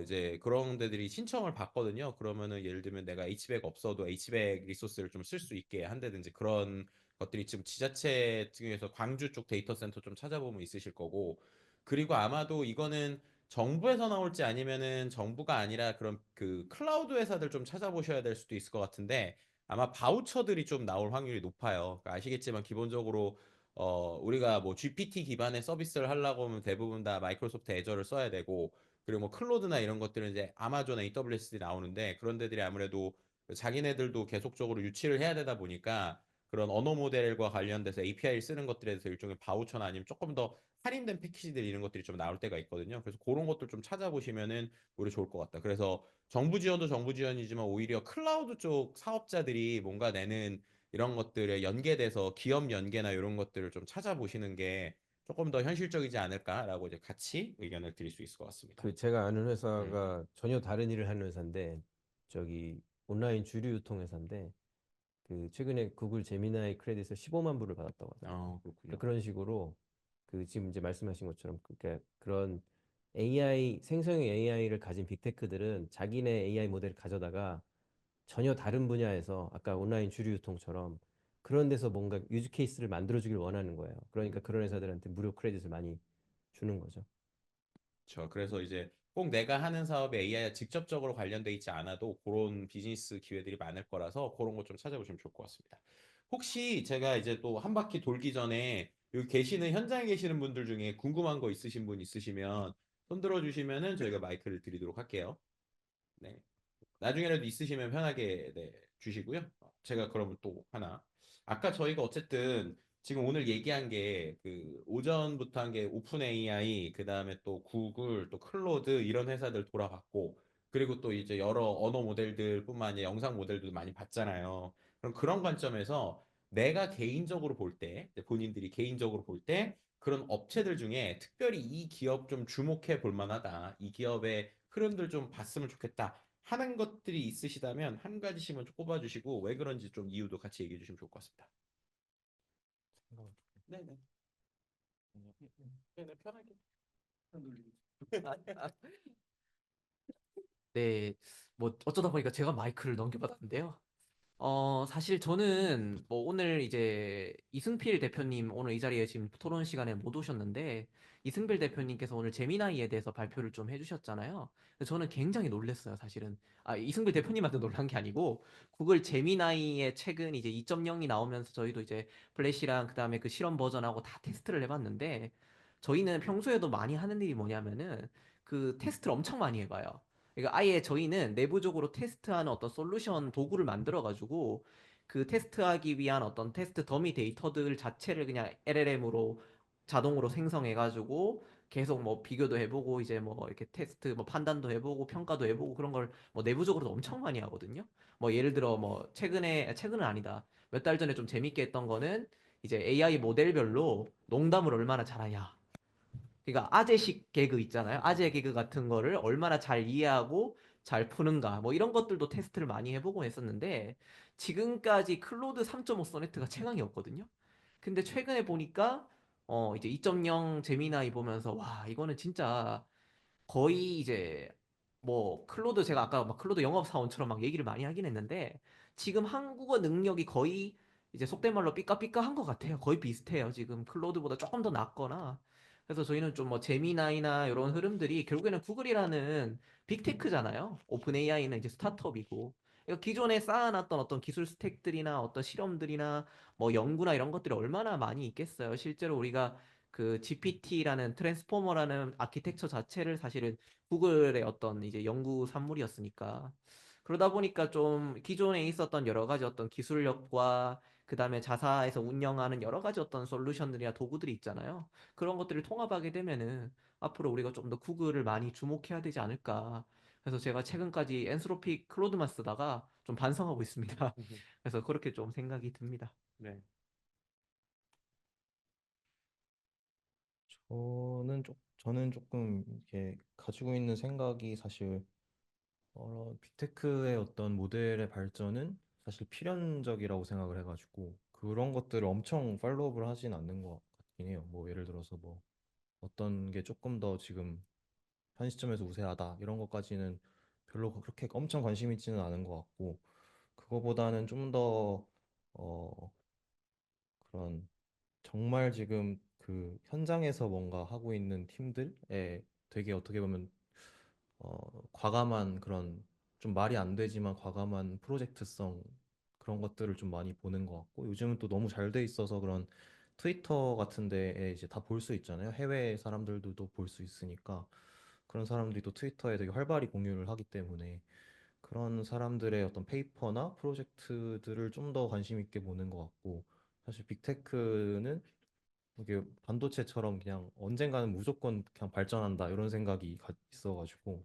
[SPEAKER 1] 이제 그런 데들이 신청을 받거든요. 그러면은 예를 들면 내가 H백 없어도 H백 리소스를 좀 쓸 수 있게 한다든지 그런 것들이 지금 지자체 중에서 광주 쪽 데이터 센터 좀 찾아보면 있으실 거고 그리고 아마도 이거는 정부에서 나올지 아니면은 정부가 아니라 그런 그 클라우드 회사들 좀 찾아보셔야 될 수도 있을 것 같은데 아마 바우처들이 좀 나올 확률이 높아요. 그러니까 아시겠지만 기본적으로 우리가 뭐 GPT 기반의 서비스를 하려고 하면 대부분 다 마이크로소프트 애저를 써야 되고 그리고 뭐 클로드나 이런 것들은 이제 아마존 AWS들이 나오는데 그런 데들이 아무래도 자기네들도 계속적으로 유치를 해야 되다 보니까 그런 언어 모델과 관련돼서 API를 쓰는 것들에 대해서 일종의 바우처나 아니면 조금 더 할인된 패키지들 이런 것들이 좀 나올 때가 있거든요. 그래서 그런 것들 좀 찾아보시면은 오히려 좋을 것 같다. 그래서 정부 지원도 정부 지원이지만 오히려 클라우드 쪽 사업자들이 뭔가 내는 이런 것들에 연계돼서 기업 연계나 이런 것들을 좀 찾아보시는 게 조금 더 현실적이지 않을까라고 이제 같이 의견을 드릴 수 있을 것 같습니다.
[SPEAKER 4] 그 제가 아는
[SPEAKER 1] 음.
[SPEAKER 4] 회사가 전혀 다른 일을 하는 회사인데 저기 온라인 주류 유통 회사인데 그 최근에 구글 제미나이 크레딧을 15만 불을 받았다고 하더라고요.
[SPEAKER 1] 그렇군요.
[SPEAKER 4] 그러니까 그런 식으로 그 지금 이제 말씀하신 것처럼 그러니까 그런 AI 생성형 AI를 가진 빅테크들은 자기네 AI 모델을 가져다가 전혀 다른 분야에서 아까 온라인 주류 유통처럼 그런 데서 뭔가 유즈 케이스를 만들어 주길 원하는 거예요. 그러니까 그런 회사들한테 무료 크레딧을 많이 주는 거죠.
[SPEAKER 1] 그렇죠. 그래서 이제 꼭 내가 하는 사업에 AI가 직접적으로 관련돼 있지 않아도 그런 비즈니스 기회들이 많을 거라서 그런 거 좀 찾아보시면 좋을 것 같습니다. 혹시 제가 이제 또 한 바퀴 돌기 전에 여기 계시는 현장에 계시는 분들 중에 궁금한 거 있으신 분 있으시면 손 들어 주시면은 저희가 마이크를 드리도록 할게요. 네. 나중에라도 있으시면 편하게 네, 주시고요. 제가 그러면 또 하나. 아까 저희가 어쨌든 지금 오늘 얘기한 게 그 오전부터 한 게 오픈 AI, 그 다음에 또 구글, 또 클로드 이런 회사들 돌아봤고, 그리고 또 이제 여러 언어 모델들뿐만 아니라 영상 모델들도 많이 봤잖아요. 그럼 그런 관점에서 내가 개인적으로 볼 때, 본인들이 개인적으로 볼 때 그런 업체들 중에 특별히 이 기업 좀 주목해 볼 만하다. 이 기업의 흐름들 좀 봤으면 좋겠다. 하는 것들이 있으시다면 한 가지씩만 좀 꼽아주시고 왜 그런지 좀 이유도 같이 얘기해 주시면 좋을 것 같습니다. 네네. 네네 편하게.
[SPEAKER 2] 네. 뭐 어쩌다 보니까 제가 마이크를 넘겨받았는데요. 사실 저는 뭐 오늘 이제 이승필 대표님 오늘 이 자리에 지금 토론 시간에 못 오셨는데 이승필 대표님께서 오늘 제미나이에 대해서 발표를 좀 해주셨잖아요. 근데 저는 굉장히 놀랐어요, 사실은. 아, 이승필 대표님한테 놀란 게 아니고 구글 제미나이의 최근 이제 2.0이 나오면서 저희도 이제 플래시랑 그다음에 그 실험 버전하고 다 테스트를 해봤는데 저희는 평소에도 많이 하는 일이 뭐냐면은 그 테스트를 엄청 많이 해봐요. 그러니까 아예 저희는 내부적으로 테스트하는 어떤 솔루션 도구를 만들어가지고 그 테스트하기 위한 어떤 테스트 더미 데이터들 자체를 그냥 LLM으로 자동으로 생성해가지고 계속 뭐 비교도 해보고 이제 뭐 이렇게 테스트 뭐 판단도 해보고 평가도 해보고 그런 걸 뭐 내부적으로도 엄청 많이 하거든요. 뭐 예를 들어 뭐 최근은 아니다. 몇 달 전에 좀 재밌게 했던 거는 이제 AI 모델별로 농담을 얼마나 잘하냐. 그러니까 아재식 개그 있잖아요. 아재 개그 같은 거를 얼마나 잘 이해하고 잘 푸는가. 뭐 이런 것들도 테스트를 많이 해보고 했었는데 지금까지 클로드 3.5 소네트가 최강이었거든요. 근데 최근에 보니까 이제 2.0 제미나이 보면서 와, 이거는 진짜 거의 이제 뭐 클로드 제가 아까 막 클로드 영업사원처럼 막 얘기를 많이 하긴 했는데 지금 한국어 능력이 거의 이제 속된 말로 삐까삐까한 것 같아요. 거의 비슷해요. 지금 클로드보다 조금 더 낫거나. 그래서 저희는 좀 뭐 제미나이나 이런 흐름들이 결국에는 구글이라는 빅테크잖아요. 오픈 AI는 이제 스타트업이고. 그러니까 기존에 쌓아놨던 어떤 기술 스택들이나 어떤 실험들이나 뭐 연구나 이런 것들이 얼마나 많이 있겠어요. 실제로 우리가 그 GPT라는 트랜스포머라는 아키텍처 자체를 사실은 구글의 어떤 이제 연구 산물이었으니까 그러다 보니까 좀 기존에 있었던 여러 가지 어떤 기술력과 그다음에 자사에서 운영하는 여러 가지 어떤 솔루션들이나 도구들이 있잖아요. 그런 것들을 통합하게 되면은 앞으로 우리가 좀 더 구글을 많이 주목해야 되지 않을까. 그래서 제가 최근까지 엔스로피 클로드만 쓰다가 좀 반성하고 있습니다. 그래서 그렇게 좀 생각이 듭니다.
[SPEAKER 1] 네.
[SPEAKER 3] 저는 조금 이렇게 가지고 있는 생각이 사실 빅테크의 어떤 모델의 발전은 사실 필연적이라고 생각을 해가지고 그런 것들을 엄청 팔로우업을 하진 않는 것 같긴 해요. 뭐 예를 들어서 뭐 어떤 게 조금 더 지금 현 시점에서 우세하다 이런 것까지는 별로 그렇게 엄청 관심 있지는 않은 것 같고 그거보다는 좀 더 그런 정말 지금 그 현장에서 뭔가 하고 있는 팀들에 되게 어떻게 보면 과감한 그런 좀 말이 안 되지만 과감한 프로젝트성 그런 것들을 좀 많이 보는 것 같고 요즘은 또 너무 잘 돼 있어서 그런 트위터 같은 데에 이제 다 볼 수 있잖아요. 해외 사람들도 볼 수 있으니까 그런 사람들이 또 트위터에 되게 활발히 공유를 하기 때문에 그런 사람들의 어떤 페이퍼나 프로젝트들을 좀 더 관심 있게 보는 것 같고 사실 빅테크는 이게 반도체처럼 그냥 언젠가는 무조건 그냥 발전한다 이런 생각이 있어가지고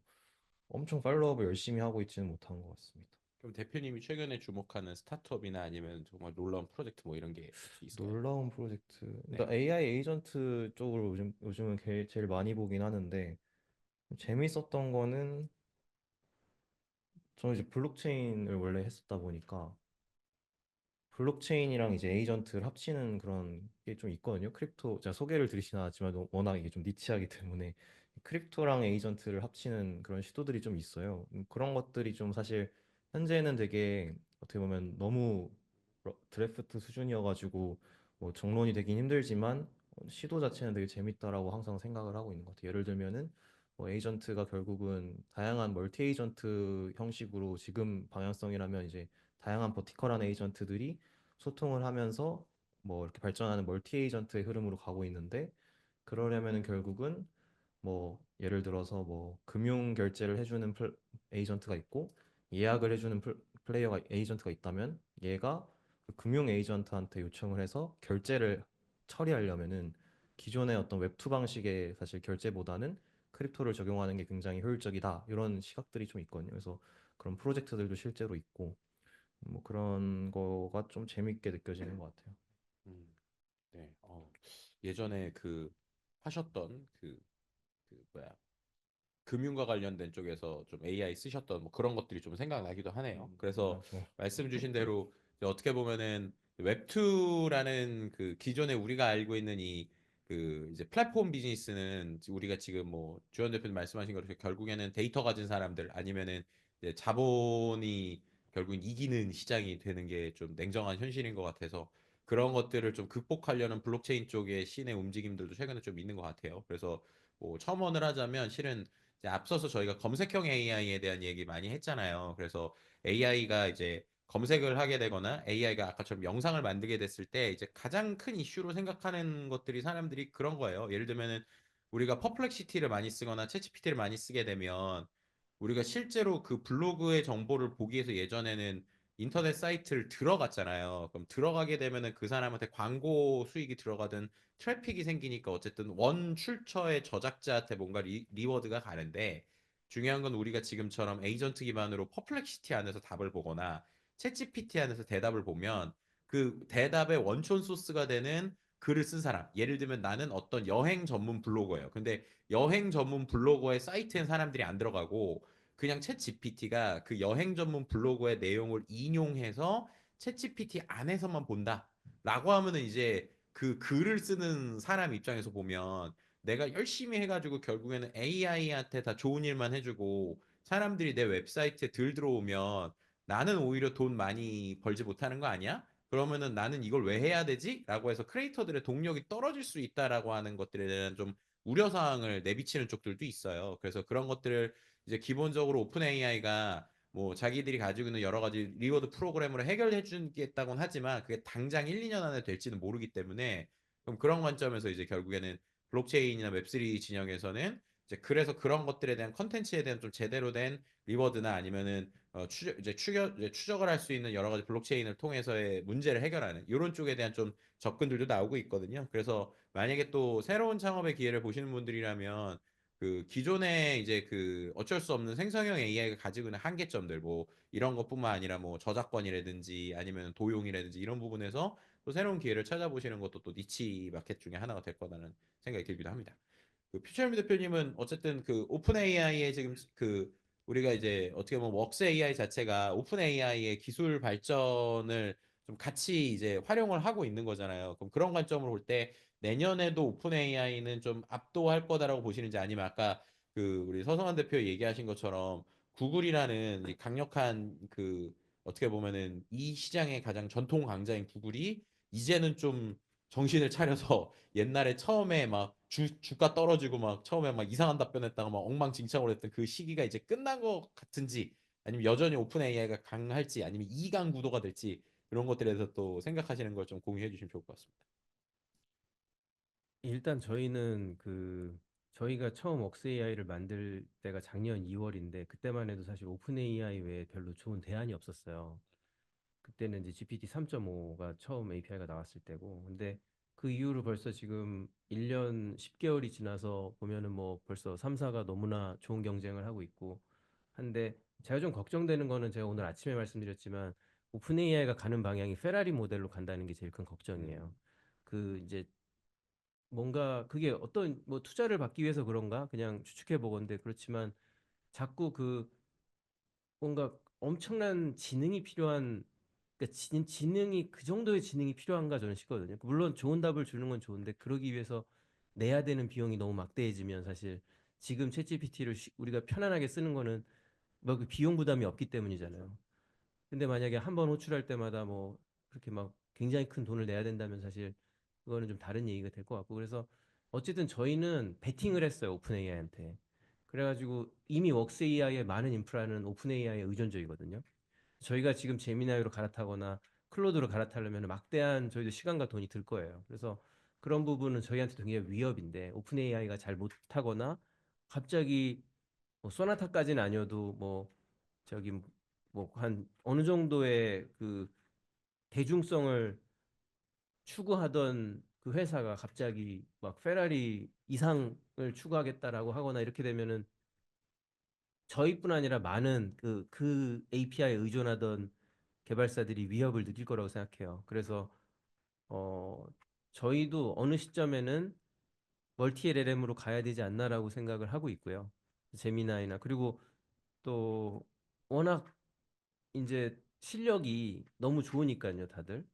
[SPEAKER 3] 엄청 팔로우업을 열심히 하고 있지는 못한 것 같습니다.
[SPEAKER 1] 그럼 대표님이 최근에 주목하는 스타트업이나 아니면 정말 놀라운 프로젝트 뭐 이런 게 혹시 있을까요?
[SPEAKER 3] 놀라운 프로젝트.
[SPEAKER 1] 네.
[SPEAKER 3] 일단 AI 에이전트 쪽으로 요즘은 제일 많이 보긴 하는데 재밌었던 거는 저는 이제 블록체인을 원래 했었다 보니까 블록체인이랑 이제 에이전트를 합치는 그런 게 좀 있거든요. 크립토, 제가 소개를 드리진 않았지만 워낙 이게 좀 니치하기 때문에 크립토랑 에이전트를 합치는 그런 시도들이 좀 있어요. 그런 것들이 좀 사실 현재는 되게 어떻게 보면 너무 드래프트 수준이어가지고 뭐 정론이 되긴 힘들지만 시도 자체는 되게 재밌다라고 항상 생각을 하고 있는 것 같아요. 예를 들면은 뭐 에이전트가 결국은 다양한 멀티 에이전트 형식으로 지금 방향성이라면 이제 다양한 버티컬한 에이전트들이 소통을 하면서 뭐 이렇게 발전하는 멀티 에이전트의 흐름으로 가고 있는데 그러려면은 결국은 뭐 예를 들어서 뭐 금융 결제를 해주는 에이전트가 있고 예약을 해주는 플레이어가 에이전트가 있다면 얘가 그 금융 에이전트한테 요청을 해서 결제를 처리하려면은 기존의 어떤 웹2 방식의 사실 결제보다는 크립토를 적용하는 게 굉장히 효율적이다 이런 시각들이 좀 있거든요. 그래서 그런 프로젝트들도 실제로 있고 뭐 그런 거가 좀 재밌게 느껴지는 것 같아요.
[SPEAKER 1] 음, 네. 예전에 그 하셨던 그 뭐야 금융과 관련된 쪽에서 좀 AI 쓰셨던 뭐 그런 것들이 좀 생각나기도 하네요. 그래서
[SPEAKER 3] 맞아요.
[SPEAKER 1] 말씀 주신 대로 이제 어떻게 보면은 웹2라는 그 기존에 우리가 알고 있는 이 그 이제 플랫폼 비즈니스는 우리가 지금 뭐 주현 대표님 말씀하신 것처럼 결국에는 데이터 가진 사람들 아니면은 이제 자본이 결국은 이기는 시장이 되는 게 좀 냉정한 현실인 것 같아서 그런 것들을 좀 극복하려는 블록체인 쪽의 신의 움직임들도 최근에 좀 있는 것 같아요. 그래서 뭐 첨언을 하자면 실은 이제 앞서서 저희가 검색형 AI에 대한 얘기 많이 했잖아요. 그래서 AI가 이제 검색을 하게 되거나 AI가 아까처럼 영상을 만들게 됐을 때 이제 가장 큰 이슈로 생각하는 것들이 사람들이 그런 거예요. 예를 들면은 우리가 퍼플렉시티를 많이 쓰거나 챗GPT를 많이 쓰게 되면 우리가 실제로 그 블로그의 정보를 보기 위해서 예전에는 인터넷 사이트를 들어갔잖아요. 그럼 들어가게 되면은 그 사람한테 광고 수익이 들어가든 트래픽이 생기니까 어쨌든 원 출처의 저작자한테 뭔가 리워드가 가는데 중요한 건 우리가 지금처럼 에이전트 기반으로 퍼플렉시티 안에서 답을 보거나 챗GPT 안에서 대답을 보면 그 대답의 원촌 소스가 되는 글을 쓴 사람. 예를 들면 나는 어떤 여행 전문 블로거예요. 근데 여행 전문 블로거의 사이트엔 사람들이 안 들어가고 그냥 챗 GPT가 그 여행 전문 블로거의 내용을 인용해서 챗 GPT 안에서만 본다. 라고 하면은 이제 그 글을 쓰는 사람 입장에서 보면 내가 열심히 해가지고 결국에는 AI한테 다 좋은 일만 해주고 사람들이 내 웹사이트에 들 들어오면 나는 오히려 돈 많이 벌지 못하는 거 아니야? 그러면은 나는 이걸 왜 해야 되지? 라고 해서 크리에이터들의 동력이 떨어질 수 있다라고 하는 것들에 대한 좀 우려사항을 내비치는 쪽들도 있어요. 그래서 그런 것들을 이제 기본적으로 오픈 AI가 뭐 자기들이 가지고 있는 여러 가지 리워드 프로그램으로 해결해 주겠다고는 하지만 그게 당장 1, 2년 안에 될지는 모르기 때문에 그럼 그런 관점에서 이제 결국에는 블록체인이나 웹3 진영에서는 이제 그래서 그런 것들에 대한 컨텐츠에 대한 좀 제대로 된 리워드나 아니면은 이제 추적을 할 수 있는 여러 가지 블록체인을 통해서의 문제를 해결하는 이런 쪽에 대한 좀 접근들도 나오고 있거든요. 그래서 만약에 또 새로운 창업의 기회를 보시는 분들이라면 그 기존에 이제 그 어쩔 수 없는 생성형 AI가 가지고 있는 한계점들 뭐 이런 것뿐만 아니라 뭐 저작권이라든지 아니면 도용이라든지 이런 부분에서 또 새로운 기회를 찾아보시는 것도 또 니치 마켓 중에 하나가 될 거라는 생각이 들기도 합니다. 그 퓨처미 대표님은 어쨌든 그 오픈 AI의 지금 그 우리가 이제 어떻게 보면 웍스 AI 자체가 오픈 AI의 기술 발전을 좀 같이 이제 활용을 하고 있는 거잖아요. 그럼 그런 관점으로 볼 때 내년에도 오픈 AI는 좀 압도할 거다라고 보시는지 아니면 아까 그 우리 서성환 대표 얘기하신 것처럼 구글이라는 이 강력한 그 어떻게 보면은 이 시장의 가장 전통 강자인 구글이 이제는 좀 정신을 차려서 옛날에 처음에 막 주가 떨어지고 막 처음에 막 이상한 답변했다가 막 엉망진창으로 했던 그 시기가 이제 끝난 것 같은지 아니면 여전히 오픈 AI가 강할지 아니면 이강 구도가 될지 그런 것들에 대해서 또 생각하시는 걸 좀 공유해 주시면 좋을 것 같습니다.
[SPEAKER 4] 일단 저희는 저희가 처음 웍스 AI를 만들 때가 작년 2월인데 그때만 해도 사실 오픈 AI 외에 별로 좋은 대안이 없었어요. 그때는 이제 GPT 3.5가 처음 API가 나왔을 때고, 근데 그 이후로 벌써 지금 1년 10개월이 지나서 보면은 뭐 벌써 3사가 너무나 좋은 경쟁을 하고 있고 한데 제가 좀 걱정되는 거는 제가 오늘 아침에 말씀드렸지만 오픈 AI가 가는 방향이 페라리 모델로 간다는 게 제일 큰 걱정이에요. 그 이제 뭔가 그게 어떤 뭐 투자를 받기 위해서 그런가 그냥 추측해 보건데 그렇지만 자꾸 뭔가 엄청난 지능이 필요한 그러니까 지능이 그 정도의 지능이 필요한가 저는 싶거든요. 물론 좋은 답을 주는 건 좋은데 그러기 위해서 내야 되는 비용이 너무 막대해지면 사실 지금 챗GPT를 우리가 편안하게 쓰는 거는 뭐 그 비용 부담이 없기 때문이잖아요. 근데 만약에 한 번 호출할 때마다 뭐 그렇게 막 굉장히 큰 돈을 내야 된다면 사실 그거는 좀 다른 얘기가 될 것 같고 그래서 어쨌든 저희는 베팅을 했어요 오픈 AI한테. 그래가지고 이미 웍스 AI의 많은 인프라는 오픈 AI에 의존적이거든요. 저희가 지금 제미나이로 갈아타거나 클로드로 갈아타려면 막대한 저희도 시간과 돈이 들 거예요. 그래서 그런 부분은 저희한테 굉장히 위협인데 오픈 AI가 잘 못하거나 갑자기 뭐 소나타까지는 아니어도 뭐 저기 뭐 한 어느 정도의 그 대중성을 추구하던 그 회사가 갑자기 막 페라리 이상을 추구하겠다라고 하거나 이렇게 되면은 저희뿐 아니라 많은 그 API에 의존하던 개발사들이 위협을 느낄 거라고 생각해요. 그래서 어 저희도 어느 시점에는 멀티 LLM으로 가야 되지 않나라고 생각을 하고 있고요. 제미나이나 그리고 또 워낙 이제 실력이 너무 좋으니까요, 다들.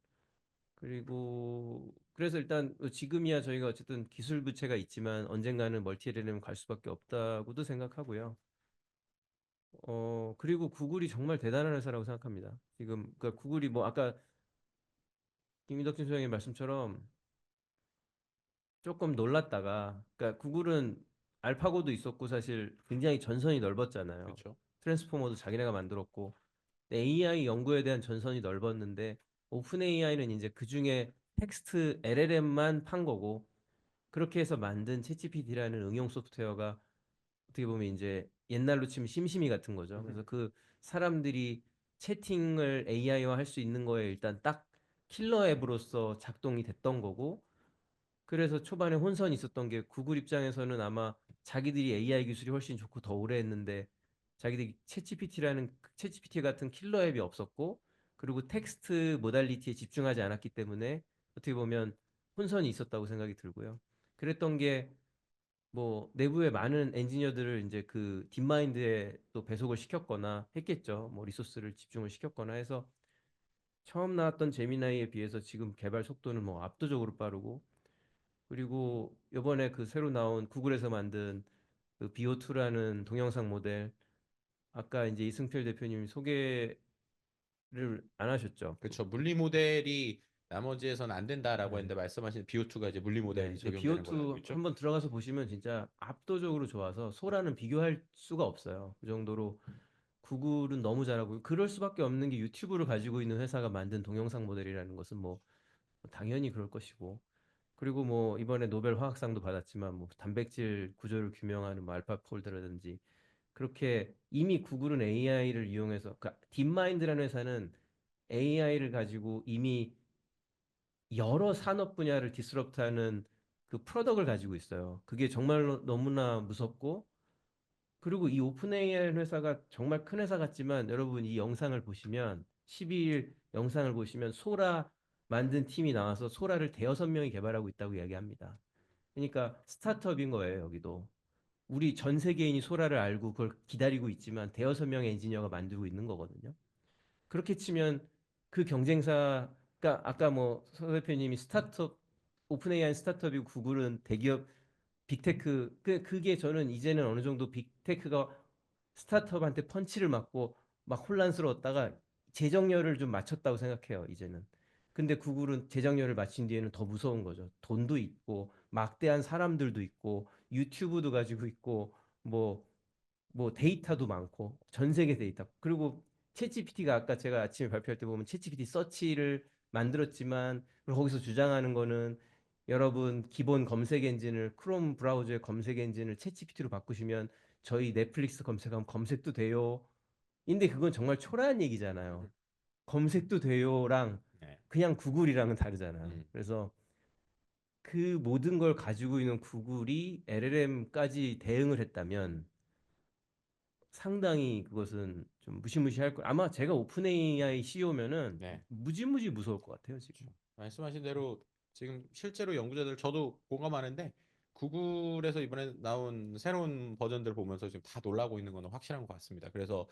[SPEAKER 4] 그리고 그래서 일단 지금이야 저희가 어쨌든 기술 부채가 있지만 언젠가는 멀티 LLM 갈 수밖에 없다고도 생각하고요. 그리고 구글이 정말 대단한 회사라고 생각합니다. 지금 그러니까 구글이 뭐 아까 김인덕진 소장님 말씀처럼 조금 놀랐다가, 그러니까 구글은 알파고도 있었고 사실 굉장히 전선이 넓었잖아요.
[SPEAKER 1] 그렇죠.
[SPEAKER 4] 트랜스포머도 자기네가 만들었고 AI 연구에 대한 전선이 넓었는데 오픈 AI는 이제 그 중에 텍스트 LLM만 판 거고, 그렇게 해서 만든 챗GPT라는 응용 소프트웨어가 어떻게 보면 이제 옛날로 치면 심심이 같은 거죠. 그래서 그 사람들이 채팅을 AI화 할 수 있는 거에 일단 딱 킬러 앱으로서 작동이 됐던 거고, 그래서 초반에 혼선이 있었던 게 구글 입장에서는 아마 자기들이 AI 기술이 훨씬 좋고 더 오래 했는데 자기들이 챗GPT 같은 킬러 앱이 없었고, 그리고 텍스트 모달리티에 집중하지 않았기 때문에 어떻게 보면 혼선이 있었다고 생각이 들고요. 그랬던 게 뭐 내부의 많은 엔지니어들을 이제 그 딥마인드에 또 배속을 시켰거나 했겠죠. 뭐 리소스를 집중을 시켰거나 해서 처음 나왔던 제미나이에 비해서 지금 개발 속도는 뭐 압도적으로 빠르고, 그리고 이번에 그 새로 나온 구글에서 만든 그 BO2라는 동영상 모델, 아까 이제 이승필 대표님이 소개를 안 하셨죠?
[SPEAKER 1] 그렇죠. 물리 모델이 나머지에서는 안 된다라고
[SPEAKER 4] 네.
[SPEAKER 1] 했는데 말씀하신 BO2가 이제 물리 모델이
[SPEAKER 4] 네,
[SPEAKER 1] 적용되는 걸로 알고
[SPEAKER 4] BO2
[SPEAKER 1] 있죠.
[SPEAKER 4] 한번 들어가서 보시면 진짜 압도적으로 좋아서 소라는 비교할 수가 없어요. 그 정도로 구글은 너무 잘하고, 그럴 수밖에 없는 게 유튜브를 가지고 있는 회사가 만든 동영상 모델이라는 것은 뭐 당연히 그럴 것이고, 그리고 뭐 이번에 노벨 화학상도 받았지만 뭐 단백질 구조를 규명하는 뭐 알파폴드라든지, 그렇게 이미 구글은 AI를 이용해서, 그러니까 딥마인드라는 회사는 AI를 가지고 이미 여러 산업 분야를 디스럽트하는 그 프로덕트를 가지고 있어요. 그게 정말로 너무나 무섭고, 그리고 이 오픈 AI 회사가 정말 큰 회사 같지만 여러분 이 영상을 보시면 12일 영상을 보시면 소라 만든 팀이 나와서 소라를 대여섯 명이 개발하고 있다고 이야기합니다. 그러니까 스타트업인 거예요, 여기도. 우리 전 세계인이 소라를 알고 그걸 기다리고 있지만 대여섯 명의 엔지니어가 만들고 있는 거거든요. 그렇게 치면 그 경쟁사, 그러니까 아까 뭐 서 대표님이 스타트업, 오픈 AI 스타트업이고 구글은 대기업 빅테크, 그게 저는 이제는 어느 정도 빅테크가 스타트업한테 펀치를 맞고 막 혼란스러웠다가 재정렬을 좀 맞췄다고 생각해요, 이제는. 근데 구글은 재정렬을 맞춘 뒤에는 더 무서운 거죠. 돈도 있고 막대한 사람들도 있고 유튜브도 가지고 있고 뭐 데이터도 많고 전 세계 데이터. 그리고 챗GPT가 아까 제가 아침에 발표할 때 보면 챗GPT 서치를 만들었지만, 그리고 거기서 주장하는 거는 여러분 기본 검색 엔진을 크롬 브라우저의 검색 엔진을 챗GPT로 바꾸시면 저희 넷플릭스 검색하면 검색도 돼요. 근데 그건 정말 초라한 얘기잖아요. 검색도 돼요랑
[SPEAKER 1] 네.
[SPEAKER 4] 그냥 구글이랑은 다르잖아요.
[SPEAKER 1] 음.
[SPEAKER 4] 그래서 그 모든 걸 가지고 있는 구글이 LLM까지 대응을 했다면 상당히 그것은 좀 무시무시할 거. 아마 제가 오픈 AI CEO면은
[SPEAKER 1] 네.
[SPEAKER 4] 무지무지 무서울 것 같아요, 지금.
[SPEAKER 1] 말씀하신 대로 지금 실제로 연구자들 저도 공감하는데 구글에서 이번에 나온 새로운 버전들 보면서 지금 다 놀라고 있는 건 확실한 것 같습니다. 그래서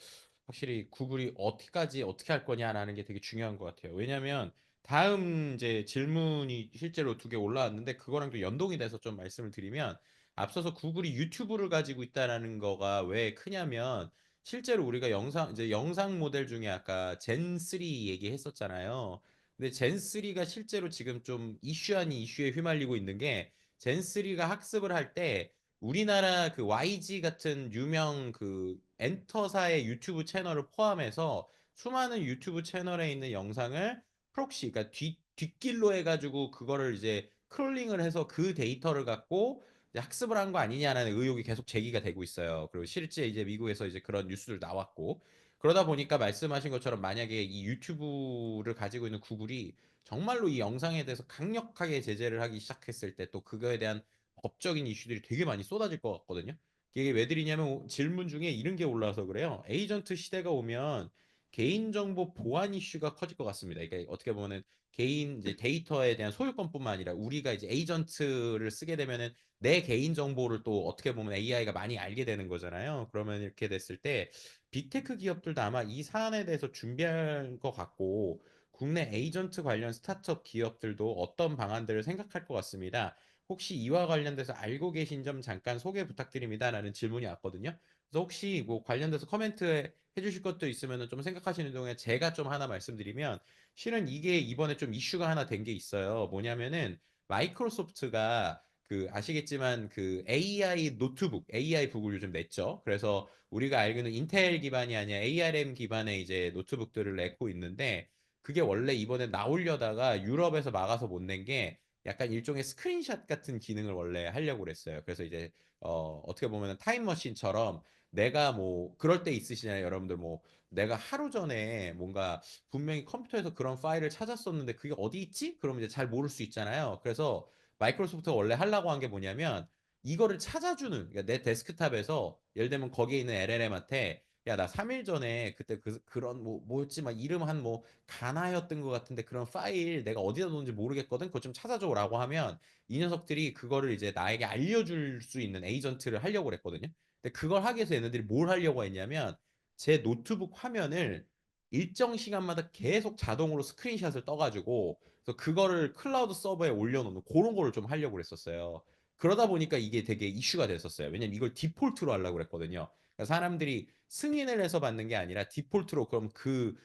[SPEAKER 1] 확실히 구글이 어디까지 어떻게 할 거냐라는 게 되게 중요한 것 같아요. 왜냐하면 다음 이제 질문이 실제로 두 개 올라왔는데 그거랑 또 연동이 돼서 좀 말씀을 드리면 앞서서 구글이 유튜브를 가지고 있다라는 거가 왜 크냐면 실제로 우리가 영상 모델 중에 아까 젠3 얘기했었잖아요. 근데 젠3가 실제로 지금 좀 이슈 아닌 이슈에 휘말리고 있는 게 젠3가 학습을 할 때 우리나라 그 YG 같은 유명 그 엔터사의 유튜브 채널을 포함해서 수많은 유튜브 채널에 있는 영상을 프록시, 그러니까 뒷길로 해가지고 그거를 이제 크롤링을 해서 그 데이터를 갖고 이제 학습을 한 거 아니냐라는 의혹이 계속 제기가 되고 있어요. 그리고 실제 이제 미국에서 이제 그런 뉴스들 나왔고 그러다 보니까 말씀하신 것처럼 만약에 이 유튜브를 가지고 있는 구글이 정말로 이 영상에 대해서 강력하게 제재를 하기 시작했을 때 또 그거에 대한 법적인 이슈들이 되게 많이 쏟아질 것 같거든요. 이게 왜 드리냐면 질문 중에 이런 게 올라와서 그래요. 에이전트 시대가 오면 개인정보 보안 이슈가 커질 것 같습니다. 그러니까 어떻게 보면은 개인 이제 데이터에 대한 소유권뿐만 아니라 우리가 이제 에이전트를 쓰게 되면은 내 개인 정보를 또 어떻게 보면 AI가 많이 알게 되는 거잖아요. 그러면 이렇게 됐을 때 빅테크 기업들도 아마 이 사안에 대해서 준비할 것 같고 국내 에이전트 관련 스타트업 기업들도 어떤 방안들을 생각할 것 같습니다. 혹시 이와 관련돼서 알고 계신 점 잠깐 소개 부탁드립니다라는 질문이 왔거든요. 그래서 혹시 뭐 관련돼서 코멘트 해주실 것도 있으면 좀 생각하시는 동안 제가 좀 하나 말씀드리면 실은 이게 이번에 좀 이슈가 하나 된 게 있어요. 뭐냐면은 마이크로소프트가 그 아시겠지만 그 AI 노트북, AI 북을 요즘 냈죠. 그래서 우리가 알기로는 인텔 기반이 아니라 ARM 기반의 이제 노트북들을 내고 있는데 그게 원래 이번에 나오려다가 유럽에서 막아서 못 낸 게 약간 일종의 스크린샷 같은 기능을 원래 하려고 그랬어요. 그래서 이제 어떻게 보면 타임머신처럼 내가 뭐 그럴 때 있으시잖아요, 여러분들 뭐 내가 하루 전에 뭔가 분명히 컴퓨터에서 그런 파일을 찾았었는데 그게 어디 있지? 그러면 이제 잘 모를 수 있잖아요. 그래서 마이크로소프트가 원래 하려고 한 게 뭐냐면 이거를 찾아주는 그러니까 내 데스크탑에서 예를 들면 거기에 있는 LLM한테 야, 나 3일 전에 그때 그런 뭐였지? 막 이름 한 뭐 가나였던 것 같은데 그런 파일 내가 어디다 놓은지 모르겠거든. 그거 좀 찾아줘라고 하면 이 녀석들이 그거를 이제 나에게 알려줄 수 있는 에이전트를 하려고 그랬거든요. 근데 그걸 하기 위해서 얘네들이 뭘 하려고 했냐면 제 노트북 화면을 일정 시간마다 계속 자동으로 스크린샷을 떠가지고 그래서 그거를 클라우드 서버에 올려놓는 그런 거를 좀 하려고 그랬었어요. 그러다 보니까 이게 되게 이슈가 됐었어요. 왜냐면 이걸 디폴트로 하려고 그랬거든요. 그러니까 사람들이 승인을 해서 받는 게 아니라 디폴트로 그럼 그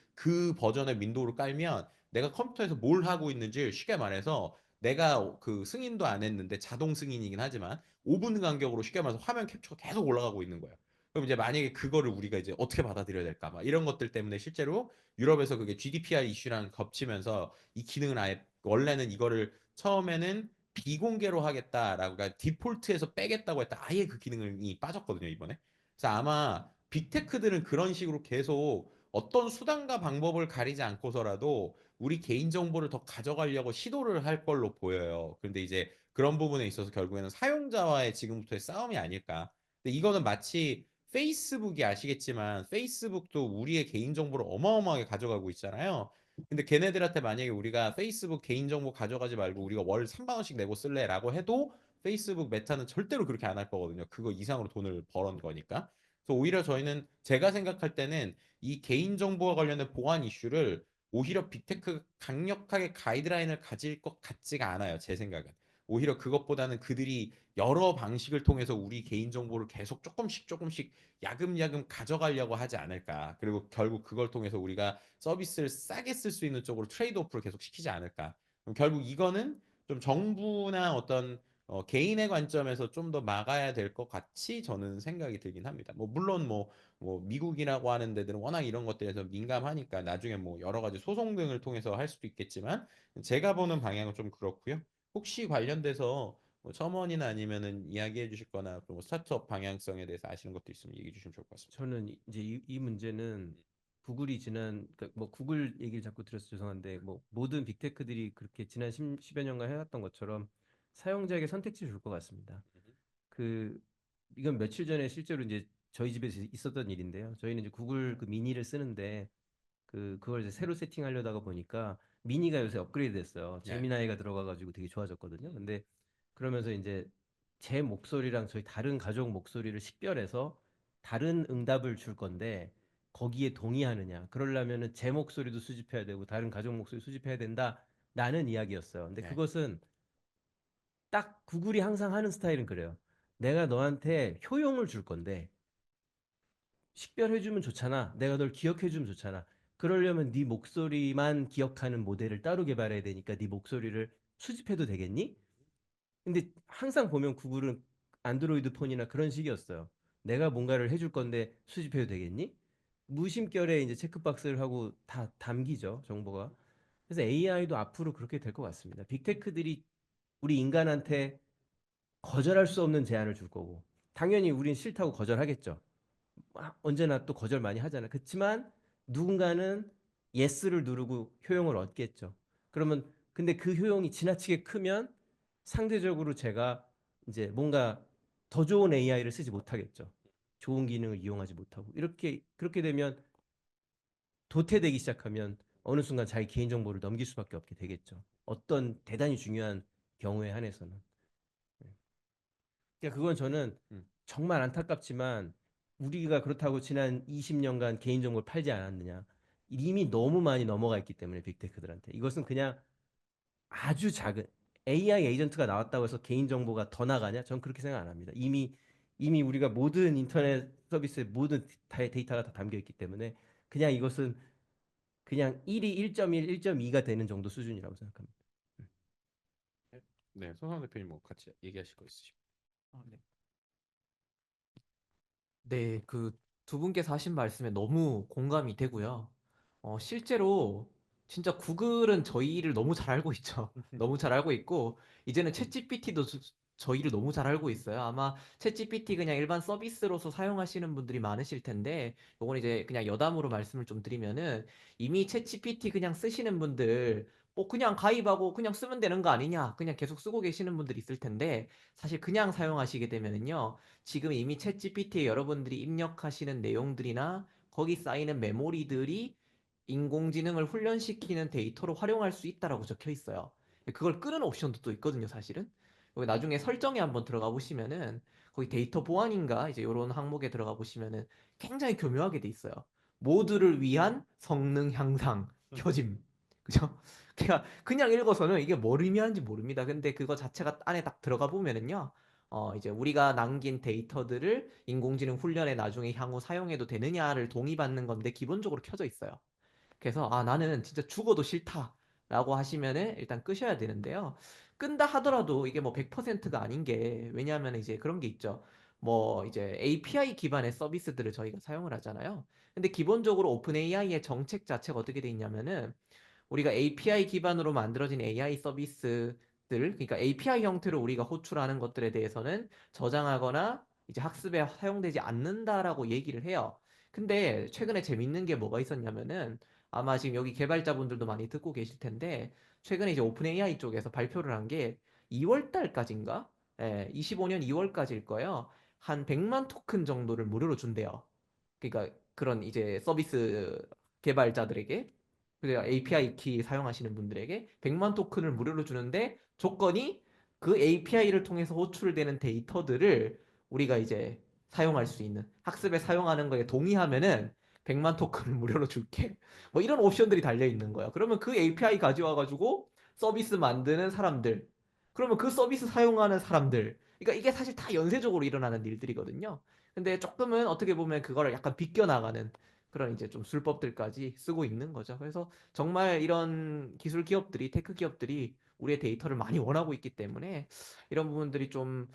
[SPEAKER 1] 버전의 윈도우를 깔면 내가 컴퓨터에서 뭘 하고 있는지 쉽게 말해서 내가 그 승인도 안 했는데 자동 승인이긴 하지만 5분 간격으로 쉽게 말해서 화면 캡처가 계속 올라가고 있는 거예요. 그럼 이제 만약에 그거를 우리가 이제 어떻게 받아들여야 될까 막 이런 것들 때문에 실제로 유럽에서 그게 GDPR 이슈랑 겹치면서 이 기능을 아예 원래는 이거를 처음에는 비공개로 하겠다라고 그러니까 디폴트에서 빼겠다고 했다 아예 그 기능이 빠졌거든요 이번에. 그래서 아마 빅테크들은 그런 식으로 계속 어떤 수단과 방법을 가리지 않고서라도 우리 개인정보를 더 가져가려고 시도를 할 걸로 보여요. 그런데 이제 그런 부분에 있어서 결국에는 사용자와의 지금부터의 싸움이 아닐까. 근데 이거는 마치 페이스북이 아시겠지만 페이스북도 우리의 개인정보를 어마어마하게 가져가고 있잖아요. 근데 걔네들한테 만약에 우리가 페이스북 개인정보 가져가지 말고 우리가 월 3만 원씩 내고 쓸래라고 해도 페이스북 메타는 절대로 그렇게 안 할 거거든요. 그거 이상으로 돈을 벌은 거니까. 그래서 오히려 저희는 제가 생각할 때는 이 개인정보와 관련된 보안 이슈를 오히려 빅테크 강력하게 가이드라인을 가질 것 같지가 않아요. 제 생각은. 오히려 그것보다는 그들이 여러 방식을 통해서 우리 개인정보를 계속 조금씩 야금야금 가져가려고 하지 않을까. 그리고 결국 그걸 통해서 우리가 서비스를 싸게 쓸 수 있는 쪽으로 트레이드오프를 계속 시키지 않을까. 그럼 결국 이거는 좀 정부나 어떤 개인의 관점에서 좀 더 막아야 될 것 같이 저는 생각이 들긴 합니다. 뭐 물론 뭐 미국이라고 하는 데들은 워낙 이런 것들에서 민감하니까 나중에 뭐 여러 가지 소송 등을 통해서 할 수도 있겠지만 제가 보는 방향은 좀 그렇고요. 혹시 관련돼서 뭐 첨언이나 아니면은 이야기해 주실 거나 또 뭐 스타트업 방향성에 대해서 아시는 것도 있으면 얘기해 주시면 좋을 것 같습니다.
[SPEAKER 4] 저는 이제 이 문제는 구글이 지난 그러니까 뭐 구글 얘기를 자꾸 드려서 죄송한데 뭐 모든 빅테크들이 그렇게 지난 10여 년간 해왔던 것처럼 사용자에게 선택지를 줄 것 같습니다. 그 이건 며칠 전에 실제로 이제 저희 집에서 있었던 일인데요. 저희는 이제 구글 그 미니를 쓰는데 그걸 이제 새로 세팅하려다가 보니까 미니가 요새 업그레이드 됐어요.
[SPEAKER 1] 네.
[SPEAKER 4] 제미나이가 들어가가지고 되게 좋아졌거든요. 근데 그러면서 이제 제 목소리랑 저희 다른 가족 목소리를 식별해서 다른 응답을 줄 건데 거기에 동의하느냐. 그러려면은 제 목소리도 수집해야 되고 다른 가족 목소리 수집해야 된다라는 이야기였어요. 근데
[SPEAKER 1] 네.
[SPEAKER 4] 그것은 딱 구글이 항상 하는 스타일은 그래요. 내가 너한테 효용을 줄 건데 식별해주면 좋잖아. 내가 널 기억해주면 좋잖아. 그러려면 네 목소리만 기억하는 모델을 따로 개발해야 되니까 네 목소리를 수집해도 되겠니? 근데 항상 보면 구글은 안드로이드 폰이나 그런 식이었어요. 내가 뭔가를 해줄 건데 수집해도 되겠니? 무심결에 이제 체크박스를 하고 다 담기죠, 정보가. 그래서 AI도 앞으로 그렇게 될 것 같습니다. 빅테크들이 우리 인간한테 거절할 수 없는 제안을 줄 거고, 당연히 우린 싫다고 거절하겠죠. 언제나 또 거절 많이 하잖아요. 그렇지만 누군가는 예스를 누르고 효용을 얻겠죠. 그러면 근데 그 효용이 지나치게 크면 상대적으로 제가 이제 뭔가 더 좋은 AI를 쓰지 못하겠죠. 좋은 기능을 이용하지 못하고 이렇게 그렇게 되면 도태되기 시작하면 어느 순간 자기 개인정보를 넘길 수밖에 없게 되겠죠. 어떤 대단히 중요한 경우에 한해서는. 그러니까 그건 저는
[SPEAKER 1] 음.
[SPEAKER 4] 정말 안타깝지만 우리가 그렇다고 지난 20년간 개인정보를 팔지 않았느냐. 이미 너무 많이 넘어가 있기 때문에 빅테크들한테. 이것은 그냥 아주 작은 AI 에이전트가 나왔다고 해서 개인정보가 더 나가냐? 전 그렇게 생각 안 합니다. 이미 이미 우리가 모든 인터넷 서비스에 모든 데이터가 다 담겨 있기 때문에 그냥 이것은 그냥 1이 1.1, 1.2가 되는 정도 수준이라고 생각합니다.
[SPEAKER 1] 네, 손상훈 대표님 뭐 같이 얘기하실 거 있으시죠?
[SPEAKER 2] 네. 네, 그 두 분께서 하신 말씀에 너무 공감이 되고요. 실제로 진짜 구글은 저희를 너무 잘 알고 있죠. 너무 잘 알고 있고, 이제는 챗GPT도 저희를 너무 잘 알고 있어요. 아마 챗GPT 그냥 일반 서비스로서 사용하시는 분들이 많으실 텐데, 요건 이제 그냥 여담으로 말씀을 좀 드리면은, 이미 챗GPT 그냥 쓰시는 분들, 뭐 그냥 가입하고 그냥 쓰면 되는 거 아니냐, 그냥 계속 쓰고 계시는 분들이 있을 텐데, 사실 그냥 사용하시게 되면은요, 지금 이미 챗GPT에 여러분들이 입력하시는 내용들이나 거기 쌓이는 메모리들이 인공지능을 훈련시키는 데이터로 활용할 수 있다라고 적혀 있어요. 그걸 끄는 옵션도 또 있거든요, 사실은. 여기 나중에 설정에 한번 들어가 보시면은 거기 데이터 보안인가 이제 이런 항목에 들어가 보시면은 굉장히 교묘하게 돼 있어요. 모두를 위한 성능 향상 켜짐. 그죠? 그냥 읽어서는 이게 뭘 의미하는지 모릅니다. 근데 그거 자체가 안에 딱 들어가 보면은요. 이제 우리가 남긴 데이터들을 인공지능 훈련에 나중에 향후 사용해도 되느냐를 동의받는 건데 기본적으로 켜져 있어요. 그래서 나는 진짜 죽어도 싫다라고 하시면은 일단 끄셔야 되는데요. 끈다 하더라도 이게 뭐 100%가 아닌 게 왜냐하면 이제 그런 게 있죠. 뭐 이제 API 기반의 서비스들을 저희가 사용을 하잖아요. 근데 기본적으로 오픈 AI의 정책 자체가 어떻게 돼 있냐면은 우리가 API 기반으로 만들어진 AI 서비스들, 그러니까 API 형태로 우리가 호출하는 것들에 대해서는 저장하거나 이제 학습에 사용되지 않는다라고 얘기를 해요. 근데 최근에 재밌는 게 뭐가 있었냐면은 아마 지금 여기 개발자분들도 많이 듣고 계실 텐데 최근에 이제 오픈 AI 쪽에서 발표를 한 게 2월 달까지인가? 예, 25년 2월까지일 거예요. 한 100만 토큰 정도를 무료로 준대요. 그러니까 그런 이제 서비스 개발자들에게 그래야 API 키 사용하시는 분들에게 100만 토큰을 무료로 주는데 조건이 그 API를 통해서 호출되는 데이터들을 우리가 이제 사용할 수 있는 학습에 사용하는 거에 동의하면은 100만 토큰을 무료로 줄게. 뭐 이런 옵션들이 달려 있는 거야. 그러면 그 API 가져와 가지고 서비스 만드는 사람들, 그러면 그 서비스 사용하는 사람들, 그러니까 이게 사실 다 연쇄적으로 일어나는 일들이거든요. 근데 조금은 어떻게 보면 그거를 약간 비껴나가는 그런 이제 좀 술법들까지 쓰고 있는 거죠. 그래서 정말 이런 기술 기업들이, 테크 기업들이 우리의 데이터를 많이 원하고 있기 때문에 이런 부분들이 좀,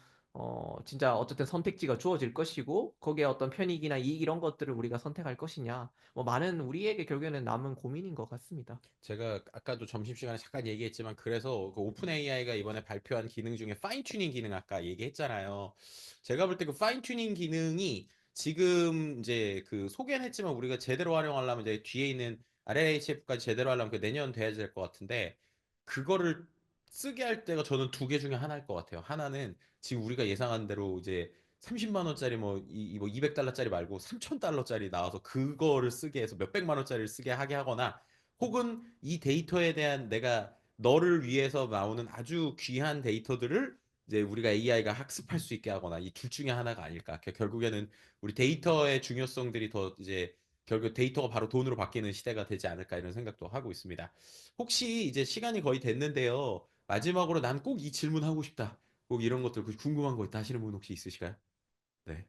[SPEAKER 2] 진짜 어쨌든 선택지가 주어질 것이고, 거기에 어떤 편익이나 이익 이런 것들을 우리가 선택할 것이냐, 뭐 많은 우리에게 결국에는 남은 고민인 것 같습니다.
[SPEAKER 1] 제가 아까도 점심시간에 잠깐 얘기했지만 그래서 그 오픈 AI가 이번에 발표한 기능 중에 파인 튜닝 기능 아까 얘기했잖아요. 제가 볼 때 그 파인 튜닝 기능이 지금 이제 그 소개는 했지만 우리가 제대로 활용하려면 이제 뒤에 있는 RLHF까지 제대로 하려면 그 내년 돼야 될 것 같은데 그거를 쓰게 할 때가 저는 두 개 중에 하나일 것 같아요. 하나는 지금 우리가 예상한 대로 이제 30만 원짜리 뭐 200달러짜리 말고 3,000달러짜리 나와서 그거를 쓰게 해서 몇백만 원짜리를 쓰게 하게 하거나 혹은 이 데이터에 대한 내가 너를 위해서 나오는 아주 귀한 데이터들을 이제 우리가 AI가 학습할 수 있게 하거나 이 둘 중에 하나가 아닐까. 결국에는 우리 데이터의 중요성들이 더 이제 결국 데이터가 바로 돈으로 바뀌는 시대가 되지 않을까 이런 생각도 하고 있습니다. 혹시 이제 시간이 거의 됐는데요. 마지막으로 난 꼭 이 질문 하고 싶다. 꼭 이런 것들 궁금한 거 있다 하시는 분 혹시 있으실까요? 네.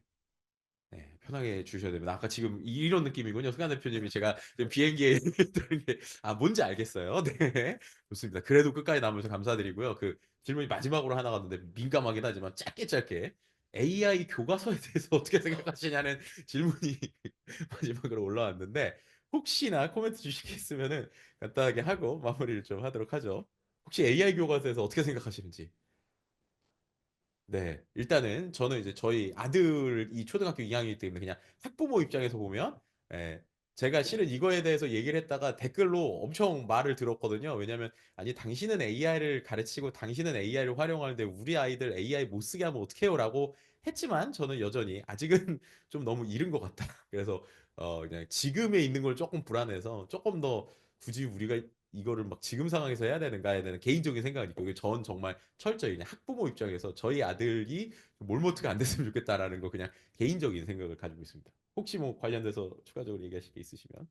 [SPEAKER 1] 네, 편하게 주셔야 됩니다. 아까 지금 이런 느낌이군요. 승관 대표님이 제가 지금 비행기에 있다는 게, 뭔지 알겠어요. 네. 좋습니다. 그래도 끝까지 남으셔서 감사드리고요. 그 질문이 마지막으로 하나 갔는데 민감하긴 하지만 짧게 AI 교과서에 대해서 어떻게 생각하시냐는 질문이 마지막으로 올라왔는데 혹시나 코멘트 주실 게 있으면은 간단하게 하고 마무리를 좀 하도록 하죠. 혹시 AI 교과서에서 어떻게 생각하시는지. 네, 일단은 저는 이제 저희 아들이 초등학교 2학년이기 때문에 그냥 학부모 입장에서 보면, 예, 제가 실은 이거에 대해서 얘기를 했다가 댓글로 엄청 말을 들었거든요. 왜냐면, 아니, 당신은 AI를 가르치고 당신은 AI를 활용하는데 우리 아이들 AI 못 쓰게 하면 어떡해요? 라고 했지만 저는 여전히 아직은 좀 너무 이른 것 같다. 그래서, 그냥 지금에 있는 걸 조금 불안해서 조금 더 굳이 우리가 이거를 막 지금 상황에서 해야 되는가에 대한 개인적인 생각이 있고, 전 정말 철저히 그냥 학부모 입장에서 저희 아들이 몰모트가 안 됐으면 좋겠다라는 거 그냥 개인적인 생각을 가지고 있습니다. 혹시 뭐 관련돼서 추가적으로 얘기하실 게 있으시면.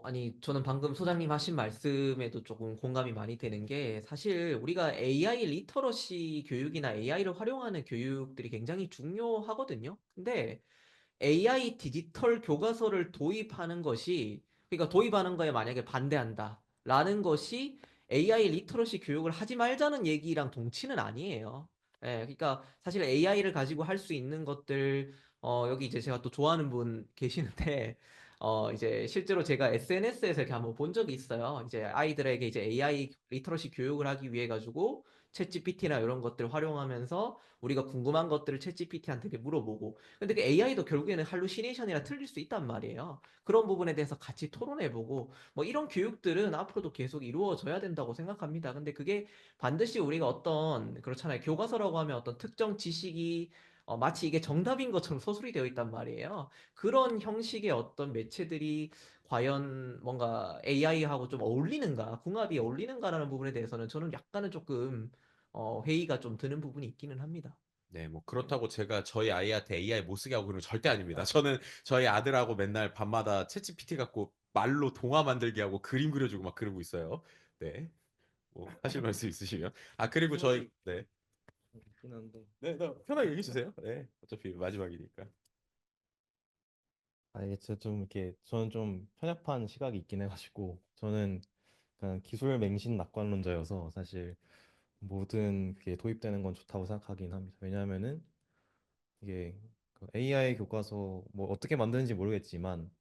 [SPEAKER 2] 아니, 저는 방금 소장님 하신 말씀에도 조금 공감이 많이 되는 게, 사실 우리가 AI 리터러시 교육이나 AI를 활용하는 교육들이 굉장히 중요하거든요. 근데 AI 디지털 교과서를 도입하는 것이, 그러니까 도입하는 거에 만약에 반대한다 라는 것이 AI 리터러시 교육을 하지 말자는 얘기랑 동치는 아니에요. 예, 그러니까 사실 AI를 가지고 할 수 있는 것들, 여기 이제 제가 또 좋아하는 분 계시는데, 이제 실제로 제가 SNS에서 이렇게 한번 본 적이 있어요. 이제 아이들에게 이제 AI 리터러시 교육을 하기 위해 가지고 챗GPT나 이런 것들 활용하면서 우리가 궁금한 것들을 챗GPT한테 물어보고, 근데 그 AI도 결국에는 할루시네이션이라 틀릴 수 있단 말이에요. 그런 부분에 대해서 같이 토론해보고, 뭐 이런 교육들은 앞으로도 계속 이루어져야 된다고 생각합니다. 근데 그게 반드시 우리가 어떤, 그렇잖아요. 교과서라고 하면 어떤 특정 지식이 마치 이게 정답인 것처럼 서술이 되어 있단 말이에요. 그런 형식의 어떤 매체들이 과연 뭔가 AI하고 좀 어울리는가, 궁합이 어울리는가라는 부분에 대해서는 저는 약간은 조금 회의가 좀 드는 부분이 있기는 합니다.
[SPEAKER 1] 네, 뭐 그렇다고 제가 저희 아이한테 AI 못 쓰게 하고 그런 거 절대 아닙니다. 저는 저희 아들하고 맨날 밤마다 챗GPT 갖고 말로 동화 만들게 하고 그림 그려주고 막 그러고 있어요. 네, 뭐 하실 말씀 있으시면. 아, 그리고 저희 네,
[SPEAKER 3] 있긴 한데.
[SPEAKER 1] 네, 편하게 얘기해 주세요. 네, 어차피 마지막이니까.
[SPEAKER 3] 아, 이게 진짜 좀 이렇게 저는 좀 편협한 시각이 있긴 해가지고 저는 그냥 기술 맹신 낙관론자여서 사실 모든 그게 도입되는 건 좋다고 생각하긴 합니다. 왜냐하면은 이게 그 AI 교과서 뭐 어떻게 만드는지 모르겠지만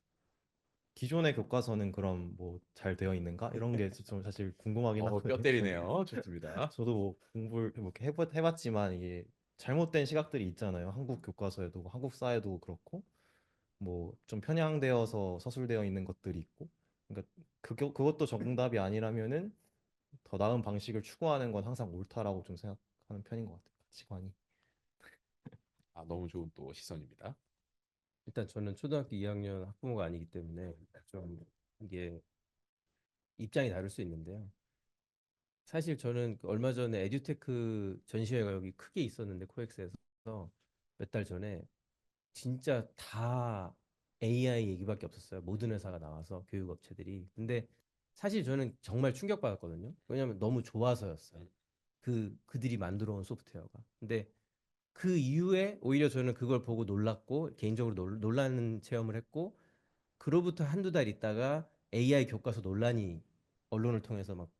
[SPEAKER 3] 기존의 교과서는 그럼 뭐 잘 되어 있는가 이런 게 좀 사실 궁금하긴
[SPEAKER 1] 뼈
[SPEAKER 3] 하거든요.
[SPEAKER 1] 때리네요. 좋습니다.
[SPEAKER 3] 저도 뭐 공부를 뭐 이렇게 해봤지만 이게 잘못된 시각들이 있잖아요. 한국 교과서에도 한국 사회도 그렇고 뭐 좀 편향되어서 서술되어 있는 것들이 있고 그러니까 그것도 정답이 아니라면은 더 나은 방식을 추구하는 건 항상 옳다라고 좀 생각하는 편인 것 같아요. 가치관이.
[SPEAKER 1] 아, 너무 좋은 또 시선입니다.
[SPEAKER 4] 일단 저는 초등학교 2학년 학부모가 아니기 때문에 좀 이게 입장이 다를 수 있는데요. 사실 저는 그 얼마 전에 에듀테크 전시회가 여기 크게 있었는데 코엑스에서 몇 달 전에 진짜 다 AI 얘기밖에 없었어요. 모든 회사가 나와서 교육업체들이. 근데 사실 저는 정말 충격받았거든요. 왜냐하면 너무 좋아서였어요. 그들이 만들어 온 소프트웨어가. 근데 그 이후에 오히려 저는 그걸 보고 놀랐고 개인적으로 놀라는 체험을 했고 그로부터 한두 달 있다가 AI 교과서 논란이 언론을 통해서 막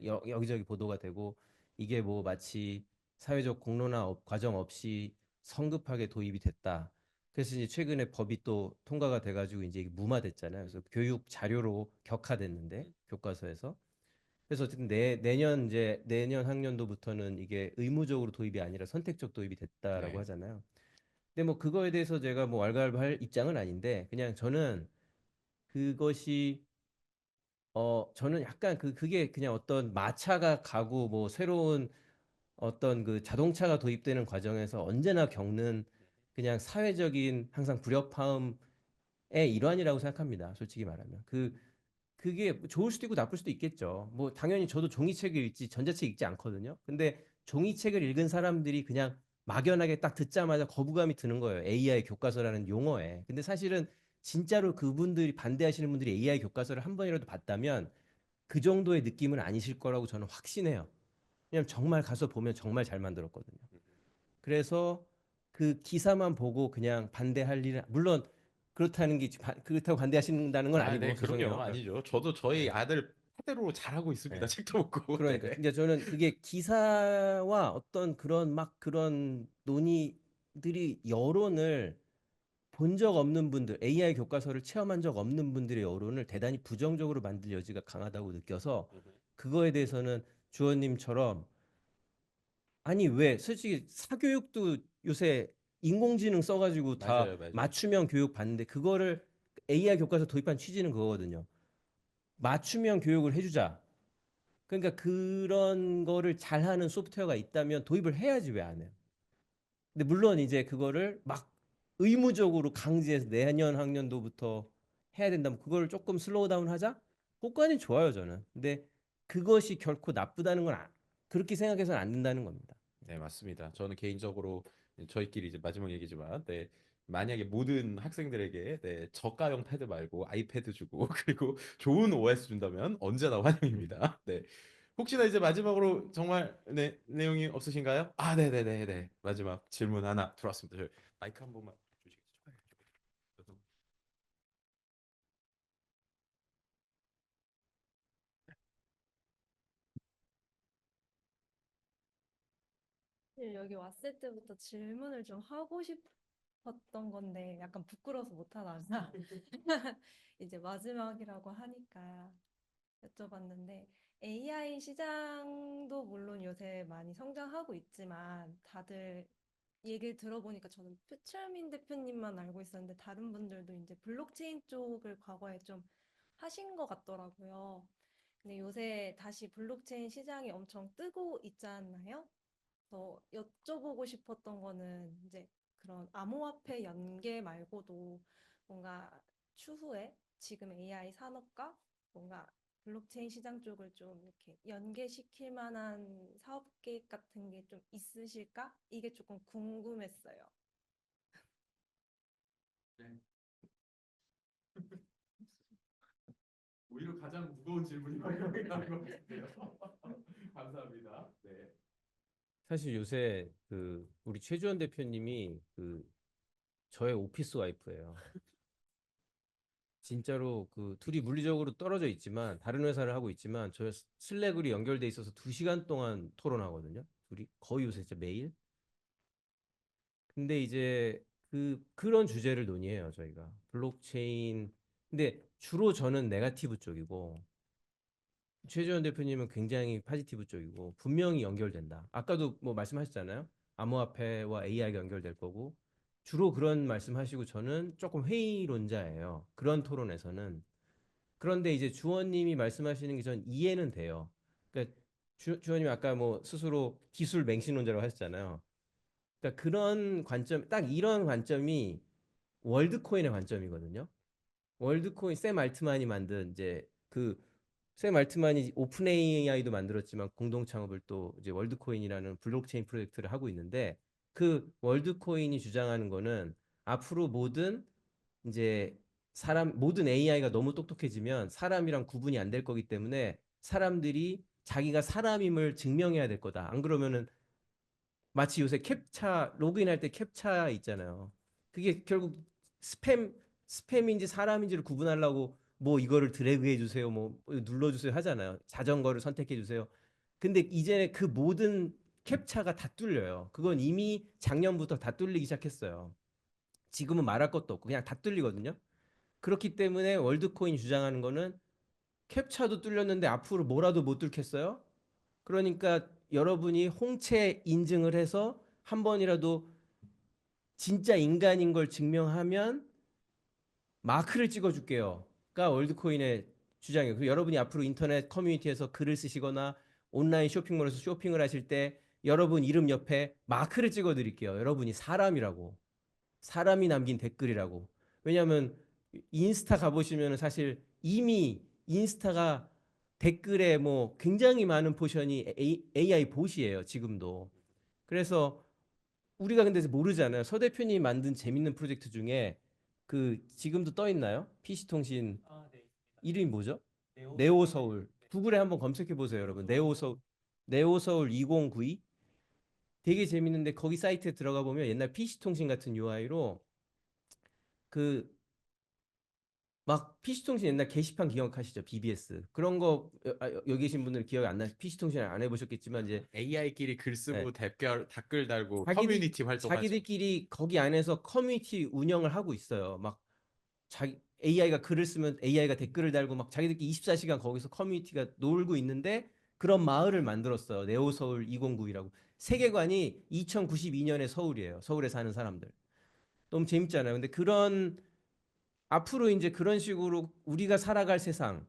[SPEAKER 4] 여기저기 보도가 되고 이게 뭐 마치 사회적 공론화 과정 없이 성급하게 도입이 됐다. 그래서 이제 최근에 법이 또 통과가 돼가지고 이제 이게 무마됐잖아요. 그래서 교육 자료로 격화됐는데 교과서에서. 그래서 어쨌든 내년 학년도부터는 이게 의무적으로 도입이 아니라 선택적 도입이 됐다라고
[SPEAKER 1] 네.
[SPEAKER 4] 하잖아요. 근데 뭐 그거에 대해서 제가 뭐 왈가왈부할 입장은 아닌데 그냥 저는 그것이 저는 약간 그게 그냥 어떤 마차가 가고 뭐 새로운 어떤 그 자동차가 도입되는 과정에서 언제나 겪는 그냥 사회적인 항상 불협화음의 일환이라고 생각합니다. 솔직히 말하면 그게 좋을 수도 있고 나쁠 수도 있겠죠. 뭐 당연히 저도 종이책을 읽지 전자책 읽지 않거든요. 근데 종이책을 읽은 사람들이 그냥 막연하게 딱 듣자마자 거부감이 드는 거예요. AI 교과서라는 용어에. 근데 사실은 진짜로 그분들이 반대하시는 분들이 AI 교과서를 한 번이라도 봤다면 그 정도의 느낌은 아니실 거라고 저는 확신해요. 왜냐면 정말 가서 보면 정말 잘 만들었거든요. 그래서 그 기사만 보고 그냥 반대할 일은 물론 그렇다는 게 그렇다고 반대하신다는 건
[SPEAKER 1] 아, 네,
[SPEAKER 4] 아니고
[SPEAKER 1] 그럼요.
[SPEAKER 4] 죄송해요.
[SPEAKER 1] 아니죠. 저도 저희
[SPEAKER 4] 네.
[SPEAKER 1] 아들 파대로 잘하고 있습니다.
[SPEAKER 4] 네.
[SPEAKER 1] 책도 못 보고. 네.
[SPEAKER 4] 그러니까 근데 저는 그게 기사와 어떤 그런 막 그런 논의들이 여론을 본 적 없는 분들, AI 교과서를 체험한 적 없는 분들의 여론을 대단히 부정적으로 만들 여지가 강하다고 느껴서 그거에 대해서는 주원님처럼 아니 왜 솔직히 사교육도 요새 인공지능 써가지고 다
[SPEAKER 1] 맞아요, 맞아요.
[SPEAKER 4] 맞춤형 교육 받는데 그거를 AI 교과서 도입한 취지는 그거거든요. 맞춤형 교육을 해주자. 그러니까 그런 거를 잘하는 소프트웨어가 있다면 도입을 해야지 왜 안 해요? 근데 물론 이제 그거를 막 의무적으로 강제해서 내년 학년도부터 해야 된다면 그걸 조금 슬로우 다운 하자? 그거까지는 좋아요 저는. 근데 그것이 결코 나쁘다는 건 그렇게 생각해서는 안 된다는 겁니다.
[SPEAKER 1] 네, 맞습니다. 저는 개인적으로 저희끼리 이제 마지막 얘기지만, 네, 만약에 모든 학생들에게 네, 저가형 패드 말고 아이패드 주고 그리고 좋은 OS 준다면 언제나 환영입니다. 네. 혹시나 이제 마지막으로 정말 네, 내용이 없으신가요? 아, 네네네네. 마지막 질문 하나 들어왔습니다. 저 마이크 한 번만 주시겠어요?
[SPEAKER 5] 예, 여기 왔을 때부터 질문을 좀 하고 싶었던 건데 약간 부끄러워서 못 하다가 이제 마지막이라고 하니까 여쭤봤는데 AI 시장도 물론 요새 많이 성장하고 있지만 다들 얘기를 들어보니까 저는 최철민 대표님만 알고 있었는데 다른 분들도 이제 블록체인 쪽을 과거에 좀 하신 것 같더라고요. 근데 요새 다시 블록체인 시장이 엄청 뜨고 있지 않나요? 더 여쭤보고 싶었던 거는 이제 그런 암호화폐 연계 말고도 뭔가 추후에 지금 AI 산업과 뭔가 블록체인 시장 쪽을 좀 이렇게 연계시킬 만한 사업 계획 같은 게 좀 있으실까? 이게 조금 궁금했어요.
[SPEAKER 1] 네. 오히려 가장 무거운 질문이 나온 것 같아요. 감사합니다. 네.
[SPEAKER 4] 사실 요새 그 우리 최주원 대표님이 그 저의 오피스 와이프예요. 진짜로 그 둘이 물리적으로 떨어져 있지만 다른 회사를 하고 있지만 저 슬랙으로 연결돼 있어서 2시간 동안 토론하거든요. 둘이 거의 요새 진짜 매일. 근데 이제 그런 주제를 논의해요, 저희가. 블록체인. 근데 주로 저는 네거티브 쪽이고 최재원 대표님은 굉장히 파지티브 쪽이고 분명히 연결된다. 아까도 뭐 말씀하셨잖아요. 암호화폐와 AI가 연결될 거고 주로 그런 말씀하시고 저는 조금 회의론자예요. 그런 토론에서는. 그런데 이제 주원님이 말씀하시는 게 전 이해는 돼요. 그러니까 주원님이 아까 뭐 스스로 기술 맹신론자라고 하셨잖아요. 그러니까 그런 관점, 딱 이런 관점이 월드코인의 관점이거든요. 월드코인 샘 알트만이 만든 이제 그 샘 알트만이 오픈 AI도 만들었지만 공동 창업을 또 이제 월드코인이라는 블록체인 프로젝트를 하고 있는데 그 월드코인이 주장하는 거는 앞으로 모든 이제 모든 AI가 너무 똑똑해지면 사람이랑 구분이 안 될 거기 때문에 사람들이 자기가 사람임을 증명해야 될 거다. 안 그러면은 마치 요새 캡차 로그인할 때 캡차 있잖아요. 그게 결국 스팸인지 사람인지를 구분하려고 뭐 이거를 드래그해 주세요, 뭐 눌러 주세요 하잖아요. 자전거를 선택해 주세요. 근데 이제 그 모든 캡차가 다 뚫려요. 그건 이미 작년부터 다 뚫리기 시작했어요. 지금은 말할 것도 없고 그냥 다 뚫리거든요. 그렇기 때문에 월드코인 주장하는 거는 캡차도 뚫렸는데 앞으로 뭐라도 못 뚫겠어요? 그러니까 여러분이 홍채 인증을 해서 한 번이라도 진짜 인간인 걸 증명하면 마크를 찍어줄게요. 가 월드코인의 주장이에요. 그리고 여러분이 앞으로 인터넷 커뮤니티에서 글을 쓰시거나 온라인 쇼핑몰에서 쇼핑을 하실 때 여러분 이름 옆에 마크를 찍어드릴게요. 여러분이 사람이라고. 사람이 남긴 댓글이라고. 왜냐하면 인스타 가보시면 사실 이미 인스타가 댓글에 뭐 굉장히 많은 포션이 AI 봇이에요. 지금도. 그래서 우리가 근데 모르잖아요. 서 대표님이 만든 재밌는 프로젝트 중에 그 지금도 떠 있나요? PC통신
[SPEAKER 2] 네.
[SPEAKER 4] 이름이 뭐죠? 네오서울. 구글에 한번 검색해 보세요, 여러분. 네오서울 2092. 되게 재밌는데 거기 사이트에 들어가 보면 옛날 PC통신 같은 UI로 그 막 PC통신 옛날 게시판 기억하시죠? BBS. 그런 거 여기 계신 분들 기억이 안 나. PC통신 안 해보셨겠지만 이제
[SPEAKER 1] AI끼리 글
[SPEAKER 4] 네.
[SPEAKER 1] 쓰고 댓글 달고
[SPEAKER 4] 자기들,
[SPEAKER 1] 커뮤니티 활동하죠.
[SPEAKER 4] 자기들끼리 거기 안에서 커뮤니티 운영을 하고 있어요. 막 자기 AI가 글을 쓰면 AI가 댓글을 달고 막 자기들끼리 24시간 거기서 커뮤니티가 놀고 있는데 그런 마을을 만들었어요. 네오서울 2092라고. 세계관이 2092년의 서울이에요. 서울에 사는 사람들. 너무 재밌잖아요. 근데 그런 앞으로 이제 그런 식으로 우리가 살아갈 세상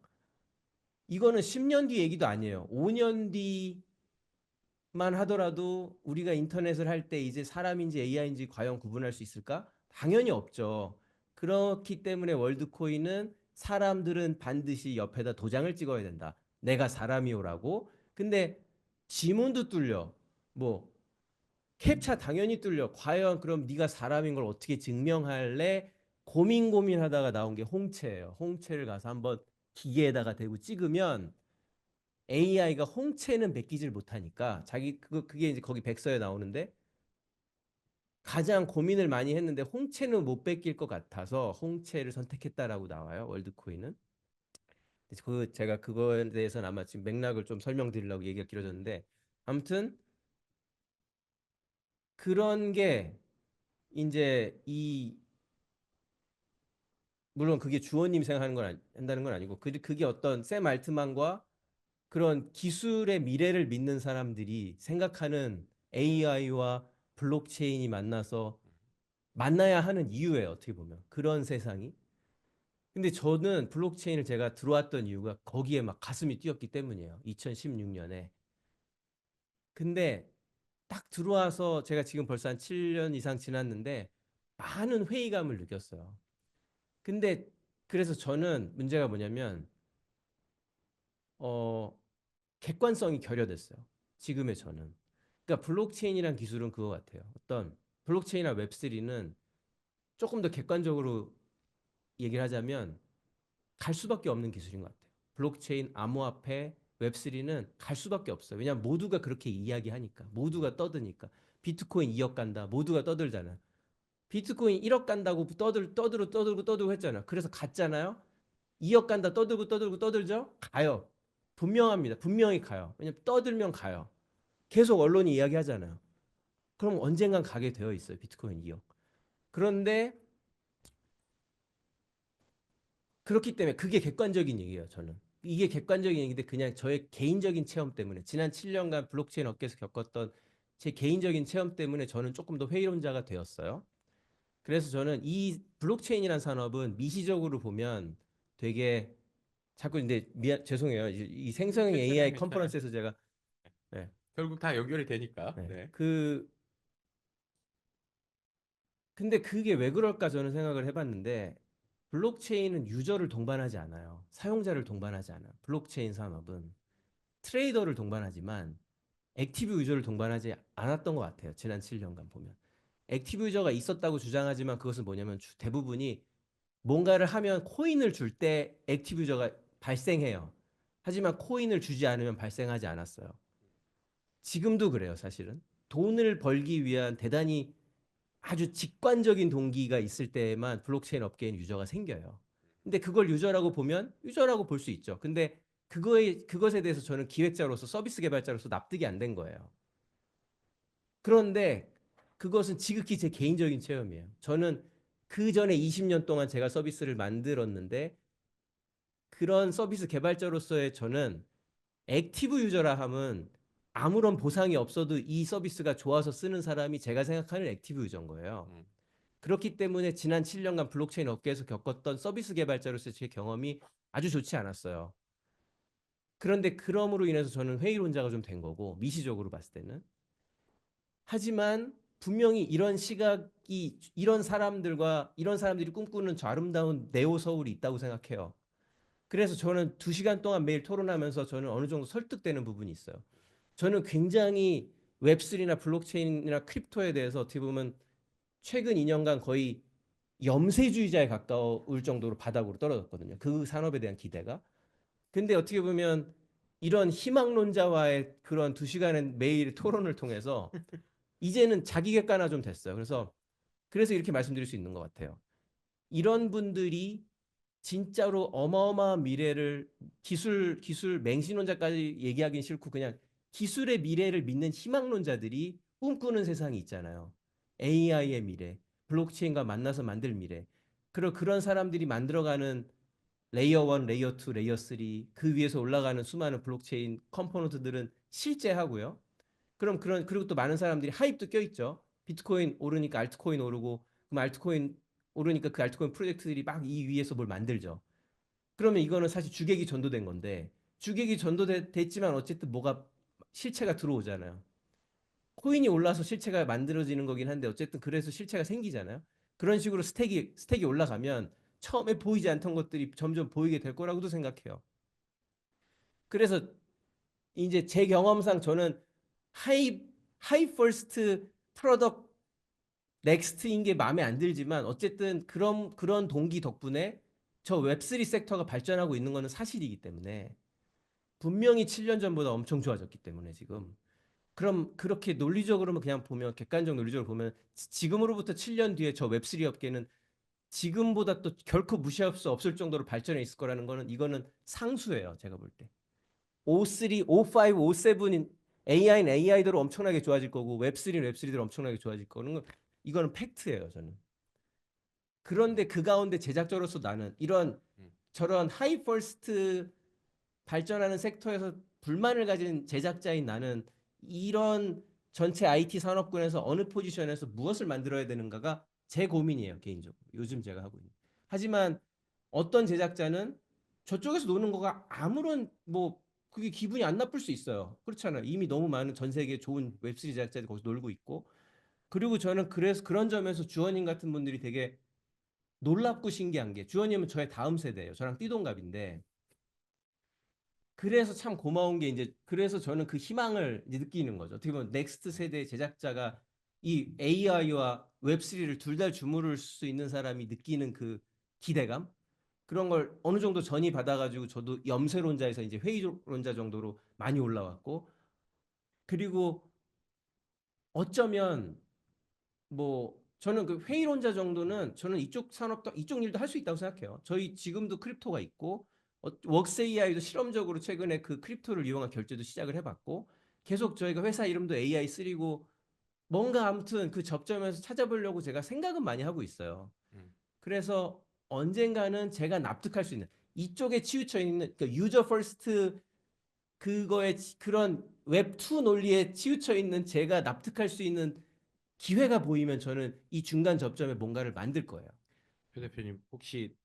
[SPEAKER 4] 이거는 10년 뒤 얘기도 아니에요. 5년 뒤만 하더라도 우리가 인터넷을 할 때 이제 사람인지 AI인지 과연 구분할 수 있을까? 당연히 없죠. 그렇기 때문에 월드코인은 사람들은 반드시 옆에다 도장을 찍어야 된다. 내가 사람이오라고. 근데 지문도 뚫려. 뭐 캡차 당연히 뚫려. 과연 그럼 네가 사람인 걸 어떻게 증명할래? 고민하다가 나온 게 홍채예요. 홍채를 가서 한번 기계에다가 대고 찍으면 AI가 홍채는 베끼질 못하니까 자기 그게 이제 거기 백서에 나오는데 가장 고민을 많이 했는데 홍채는 못 베낄 것 같아서 홍채를 선택했다라고 나와요. 월드코인은. 그 제가 그거에 대해서는 아마 지금 맥락을 좀 설명드리려고 얘기가 길어졌는데 아무튼 그런 게 이제 이 물론 그게 주원님이 생각하는 건 한다는 건 아니고 그게 어떤 샘 알트만과 그런 기술의 미래를 믿는 사람들이 생각하는 AI와 블록체인이 만나서 만나야 하는 이유예요. 어떻게 보면 그런 세상이. 근데 저는 블록체인을 제가 들어왔던 이유가 거기에 막 가슴이 뛰었기 때문이에요. 2016년에. 근데 딱 들어와서 제가 지금 벌써 한 7년 이상 지났는데 많은 회의감을 느꼈어요. 근데 그래서 저는 문제가 뭐냐면 어 객관성이 결여됐어요. 지금의 저는. 그러니까 블록체인이란 기술은 그거 같아요. 어떤 블록체인이나 웹3는 조금 더 객관적으로 얘기를 하자면 갈 수밖에 없는 기술인 것 같아요. 블록체인, 암호화폐, 웹3는 갈 수밖에 없어요. 왜냐하면 모두가 그렇게 이야기하니까. 모두가 떠드니까. 비트코인 2억 간다. 모두가 떠들잖아. 비트코인 1억 간다고 떠들고 했잖아. 그래서 갔잖아요. 2억 간다 떠들고 떠들죠? 가요. 분명합니다. 분명히 가요. 왜냐면 떠들면 가요. 계속 언론이 이야기하잖아요. 그럼 언젠간 가게 되어 있어요. 비트코인 2억. 그런데 그렇기 때문에 그게 객관적인 얘기예요. 저는. 이게 객관적인 얘기인데 그냥 저의 개인적인 체험 때문에 지난 7년간 블록체인 업계에서 겪었던 제 개인적인 체험 때문에 저는 조금 더 회의론자가 되었어요. 그래서 저는 이 블록체인이라는 산업은 미시적으로 보면 되게 자꾸 근데 죄송해요. 이 생성형 AI
[SPEAKER 1] 괜찮아요.
[SPEAKER 4] 컨퍼런스에서 제가 네,
[SPEAKER 1] 결국 다 연결이 되니까.
[SPEAKER 4] 네.
[SPEAKER 1] 네.
[SPEAKER 4] 근데 그게 왜 그럴까 저는 생각을 해봤는데 블록체인은 유저를 동반하지 않아요. 사용자를 동반하지 않아요. 블록체인 산업은 트레이더를 동반하지만 액티브 유저를 동반하지 않았던 것 같아요. 지난 7년간 보면. 액티브 유저가 있었다고 주장하지만 그것은 뭐냐면 대부분이 뭔가를 하면 코인을 줄 때 액티브 유저가 발생해요. 하지만 코인을 주지 않으면 발생하지 않았어요. 지금도 그래요, 사실은. 돈을 벌기 위한 대단히 아주 직관적인 동기가 있을 때만 블록체인 업계에는 유저가 생겨요. 근데 그걸 유저라고 보면 유저라고 볼 수 있죠. 근데 그것에 대해서 저는 기획자로서 서비스 개발자로서 납득이 안 된 거예요. 그런데 그것은 지극히 제 개인적인 체험이에요. 저는 그 전에 20년 동안 제가 서비스를 만들었는데 그런 서비스 개발자로서의 저는 액티브 유저라 함은 아무런 보상이 없어도 이 서비스가 좋아서 쓰는 사람이 제가 생각하는 액티브 유저인 거예요.
[SPEAKER 1] 음.
[SPEAKER 4] 그렇기 때문에 지난 7년간 블록체인 업계에서 겪었던 서비스 개발자로서 제 경험이 아주 좋지 않았어요. 그런데 그럼으로 인해서 저는 회의론자가 좀 된 거고 미시적으로 봤을 때는. 하지만 분명히 이런 시각이 이런 사람들이 꿈꾸는 저 아름다운 네오 서울이 있다고 생각해요. 그래서 저는 2시간 동안 매일 토론하면서 저는 어느 정도 설득되는 부분이 있어요. 저는 굉장히 웹3나 블록체인이나 크립토에 대해서 어떻게 보면 최근 2년간 거의 염세주의자에 가까울 정도로 바닥으로 떨어졌거든요. 그 산업에 대한 기대가. 근데 어떻게 보면 이런 희망론자와의 그런 2시간의 매일 토론을 통해서 이제는 자기 객관화 좀 됐어요. 그래서 이렇게 말씀드릴 수 있는 것 같아요. 이런 분들이 진짜로 어마어마한 미래를 기술 맹신론자까지 얘기하기는 싫고 그냥 기술의 미래를 믿는 희망론자들이 꿈꾸는 세상이 있잖아요. AI의 미래, 블록체인과 만나서 만들 미래. 그런 사람들이 만들어가는 레이어 1, 레이어 2, 레이어 3, 그 위에서 올라가는 수많은 블록체인 컴포넌트들은 실제 하고요. 그리고 또 많은 사람들이 하입도 껴있죠. 비트코인 오르니까 알트코인 오르고 그럼 알트코인 오르니까 그 알트코인 프로젝트들이 막 이 위에서 뭘 만들죠. 그러면 이거는 사실 주객이 전도된 건데 주객이 전도됐지만 어쨌든 뭐가 실체가 들어오잖아요. 코인이 올라서 실체가 만들어지는 거긴 한데 어쨌든 그래서 실체가 생기잖아요. 그런 식으로 스택이 올라가면 처음에 보이지 않던 것들이 점점 보이게 될 거라고도 생각해요. 그래서 이제 제 경험상 저는 하이 퍼스트 프로덕트 넥스트인 게 마음에 안 들지만 어쨌든 그런 동기 덕분에 저 웹3 섹터가 발전하고 있는 거는 사실이기 때문에 분명히 7년 전보다 엄청 좋아졌기 때문에 지금 그럼 그렇게 논리적으로만 그냥 보면 객관적 논리적으로 보면 지금으로부터 7년 뒤에 저 웹3 업계는 지금보다 또 결코 무시할 수 없을 정도로 발전해 있을 거라는 거는 이거는 상수예요. 제가 볼 때. 53, 55, 57인 AI는 AI대로 엄청나게 좋아질 거고 웹3는 웹3대로 엄청나게 좋아질 거는 이거는 팩트예요, 저는. 그런데 그 가운데 제작자로서 나는 이런 저런 하이 퍼스트 발전하는 섹터에서 불만을 가진 제작자인 나는 이런 전체 IT 산업군에서 어느 포지션에서 무엇을 만들어야 되는가가 제 고민이에요, 개인적으로. 요즘 제가 하고 있는. 하지만 어떤 제작자는 저쪽에서 노는 거가 아무런 뭐 그게 기분이 안 나쁠 수 있어요. 그렇잖아요. 이미 너무 많은 전 세계 좋은 웹시리 제작자들이 거기서 놀고 있고. 그리고 저는 그래서 그런 점에서 주원님 같은 분들이 되게 놀랍고 신기한 게 주원님은 저의 다음 세대예요. 저랑 띠동갑인데 그래서 참 고마운 게 이제 그래서 저는 그 희망을 이제 느끼는 거죠. 어떻게 보면 넥스트 세대 제작자가 이 AI와 웹3를 둘 다 주무를 수 있는 사람이 느끼는 그 기대감 그런 걸 어느 정도 전이 받아가지고 저도 염세론자에서 이제 회의론자 정도로 많이 올라왔고 그리고 어쩌면 뭐 저는 그 회의론자 정도는 저는 이쪽 산업도 이쪽 일도 할 수 있다고 생각해요. 저희 지금도 크립토가 있고 웍스 AI도 실험적으로 최근에 그 크립토를 이용한 결제도 시작을 해봤고 계속 저희가 회사 이름도 AI 쓰리고 뭔가 아무튼 그 접점에서 찾아보려고 제가 생각은 많이 하고 있어요. 그래서 언젠가는 제가 납득할 수 있는 이쪽에 치우쳐 있는 그 유저 퍼스트 그거에 그런 웹2 논리에 치우쳐 있는 제가 납득할 수 있는 기회가 보이면 저는 이 중간 접점에 뭔가를 만들 거예요.
[SPEAKER 1] 표 대표님 혹시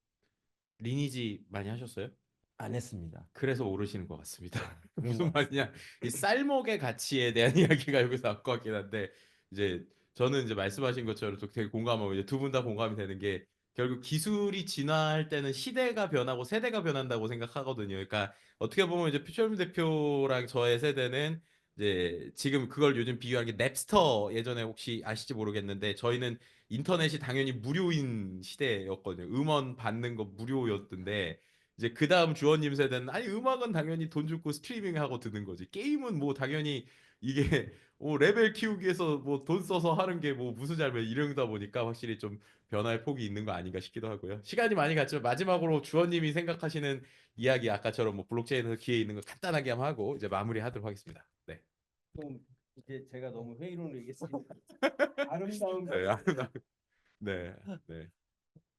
[SPEAKER 1] 리니지 많이 하셨어요?
[SPEAKER 4] 안 했습니다.
[SPEAKER 1] 그래서 모르시는 것 같습니다.
[SPEAKER 4] 그런
[SPEAKER 1] 무슨
[SPEAKER 4] 것
[SPEAKER 1] 말이냐? 이 쌀먹의 가치에 대한 이야기가 여기서 나올 것 같긴 한데 이제 저는 이제 말씀하신 것처럼 또 되게 공감하고 이제 두 분 다 공감이 되는 게 결국 기술이 진화할 때는 시대가 변하고 세대가 변한다고 생각하거든요. 그러니까 어떻게 보면 이제 표철민 대표랑 저의 세대는 이제 지금 그걸 요즘 비유한 게 냅스터 예전에 혹시 아실지 모르겠는데 저희는 인터넷이 당연히 무료인 시대였거든요. 음원 받는 거 무료였던데 이제 그 다음 주원님 세대는 아니 음악은 당연히 돈 주고 스트리밍하고 듣는 거지. 게임은 뭐 당연히 이게 레벨 키우기 위해서 뭐 돈 써서 하는 게 뭐 무슨 잘못 이러다 보니까 확실히 좀 변화의 폭이 있는 거 아닌가 싶기도 하고요. 시간이 많이 갔지만 마지막으로 주원님이 생각하시는 이야기 아까처럼 뭐 블록체인에서 기회 있는 거 간단하게 한번 하고 이제 마무리하도록 하겠습니다. 네.
[SPEAKER 4] 좀 이제 제가 너무 회의론을 얘기했습니다. 아름다운
[SPEAKER 1] 네. 아름다운- 네. 네.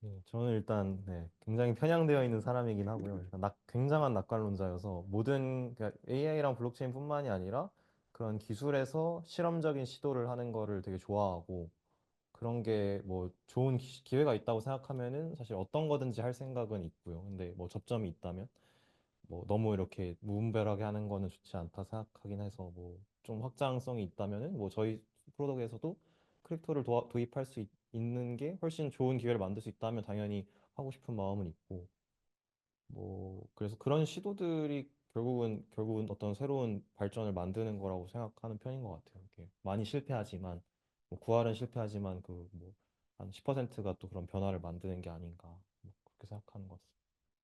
[SPEAKER 3] 네, 저는 일단 굉장히 편향되어 있는 사람이긴 하고요. 일단 굉장한 낙관론자여서 모든 AI랑 블록체인뿐만이 아니라 그런 기술에서 실험적인 시도를 하는 거를 되게 좋아하고 그런 게 뭐 좋은 기회가 있다고 생각하면은 사실 어떤 거든지 할 생각은 있고요. 근데 뭐 접점이 있다면 뭐 너무 이렇게 무분별하게 하는 거는 좋지 않다 생각하긴 해서 뭐 좀 확장성이 있다면은 뭐 저희 프로덕트에서도 크립토를 도입할 수 있는 게 훨씬 좋은 기회를 만들 수 있다면 당연히 하고 싶은 마음은 있고 뭐 그래서 그런 시도들이 결국은 어떤 새로운 발전을 만드는 거라고 생각하는 편인 것 같아요. 이렇게 많이 실패하지만 뭐 구할은 실패하지만 그 뭐 한 10%가 또 그런 변화를 만드는 게 아닌가 뭐 그렇게 생각하는 것 같습니다.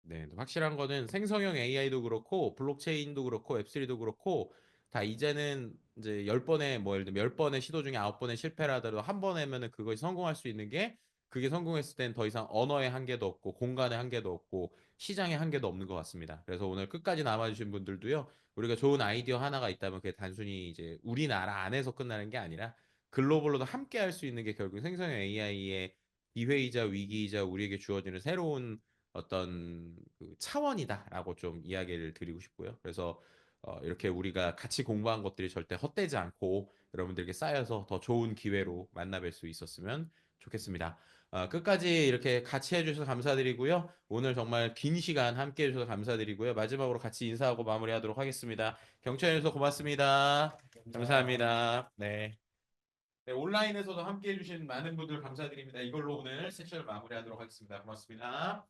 [SPEAKER 1] 네, 확실한 거는 생성형 AI도 그렇고 블록체인도 그렇고 웹3도 그렇고 다 이제는 이제 10번의 뭐 예를 들면 10번의 시도 중에 9번의 실패를 하더라도 한 번 하면은 그것이 성공할 수 있는 게 그게 성공했을 땐 더 이상 언어의 한계도 없고 공간의 한계도 없고 시장의 한계도 없는 것 같습니다. 그래서 오늘 끝까지 남아주신 분들도요. 우리가 좋은 아이디어 하나가 있다면 그게 단순히 이제 우리나라 안에서 끝나는 게 아니라 글로벌로도 함께 할 수 있는 게 결국 생성형 AI의 기회이자 위기이자 우리에게 주어지는 새로운 어떤 그 차원이다라고 좀 이야기를 드리고 싶고요. 그래서 이렇게 우리가 같이 공부한 것들이 절대 헛되지 않고 여러분들에게 쌓여서 더 좋은 기회로 만나뵐 수 있었으면 좋겠습니다. 끝까지 이렇게 같이 해주셔서 감사드리고요. 오늘 정말 긴 시간 함께 해주셔서 감사드리고요. 마지막으로 같이 인사하고 마무리하도록 하겠습니다. 경청해주셔서 고맙습니다. 감사합니다. 네. 네, 온라인에서도 함께 해주신 많은 분들 감사드립니다. 이걸로 오늘 세션을 마무리하도록 하겠습니다. 고맙습니다.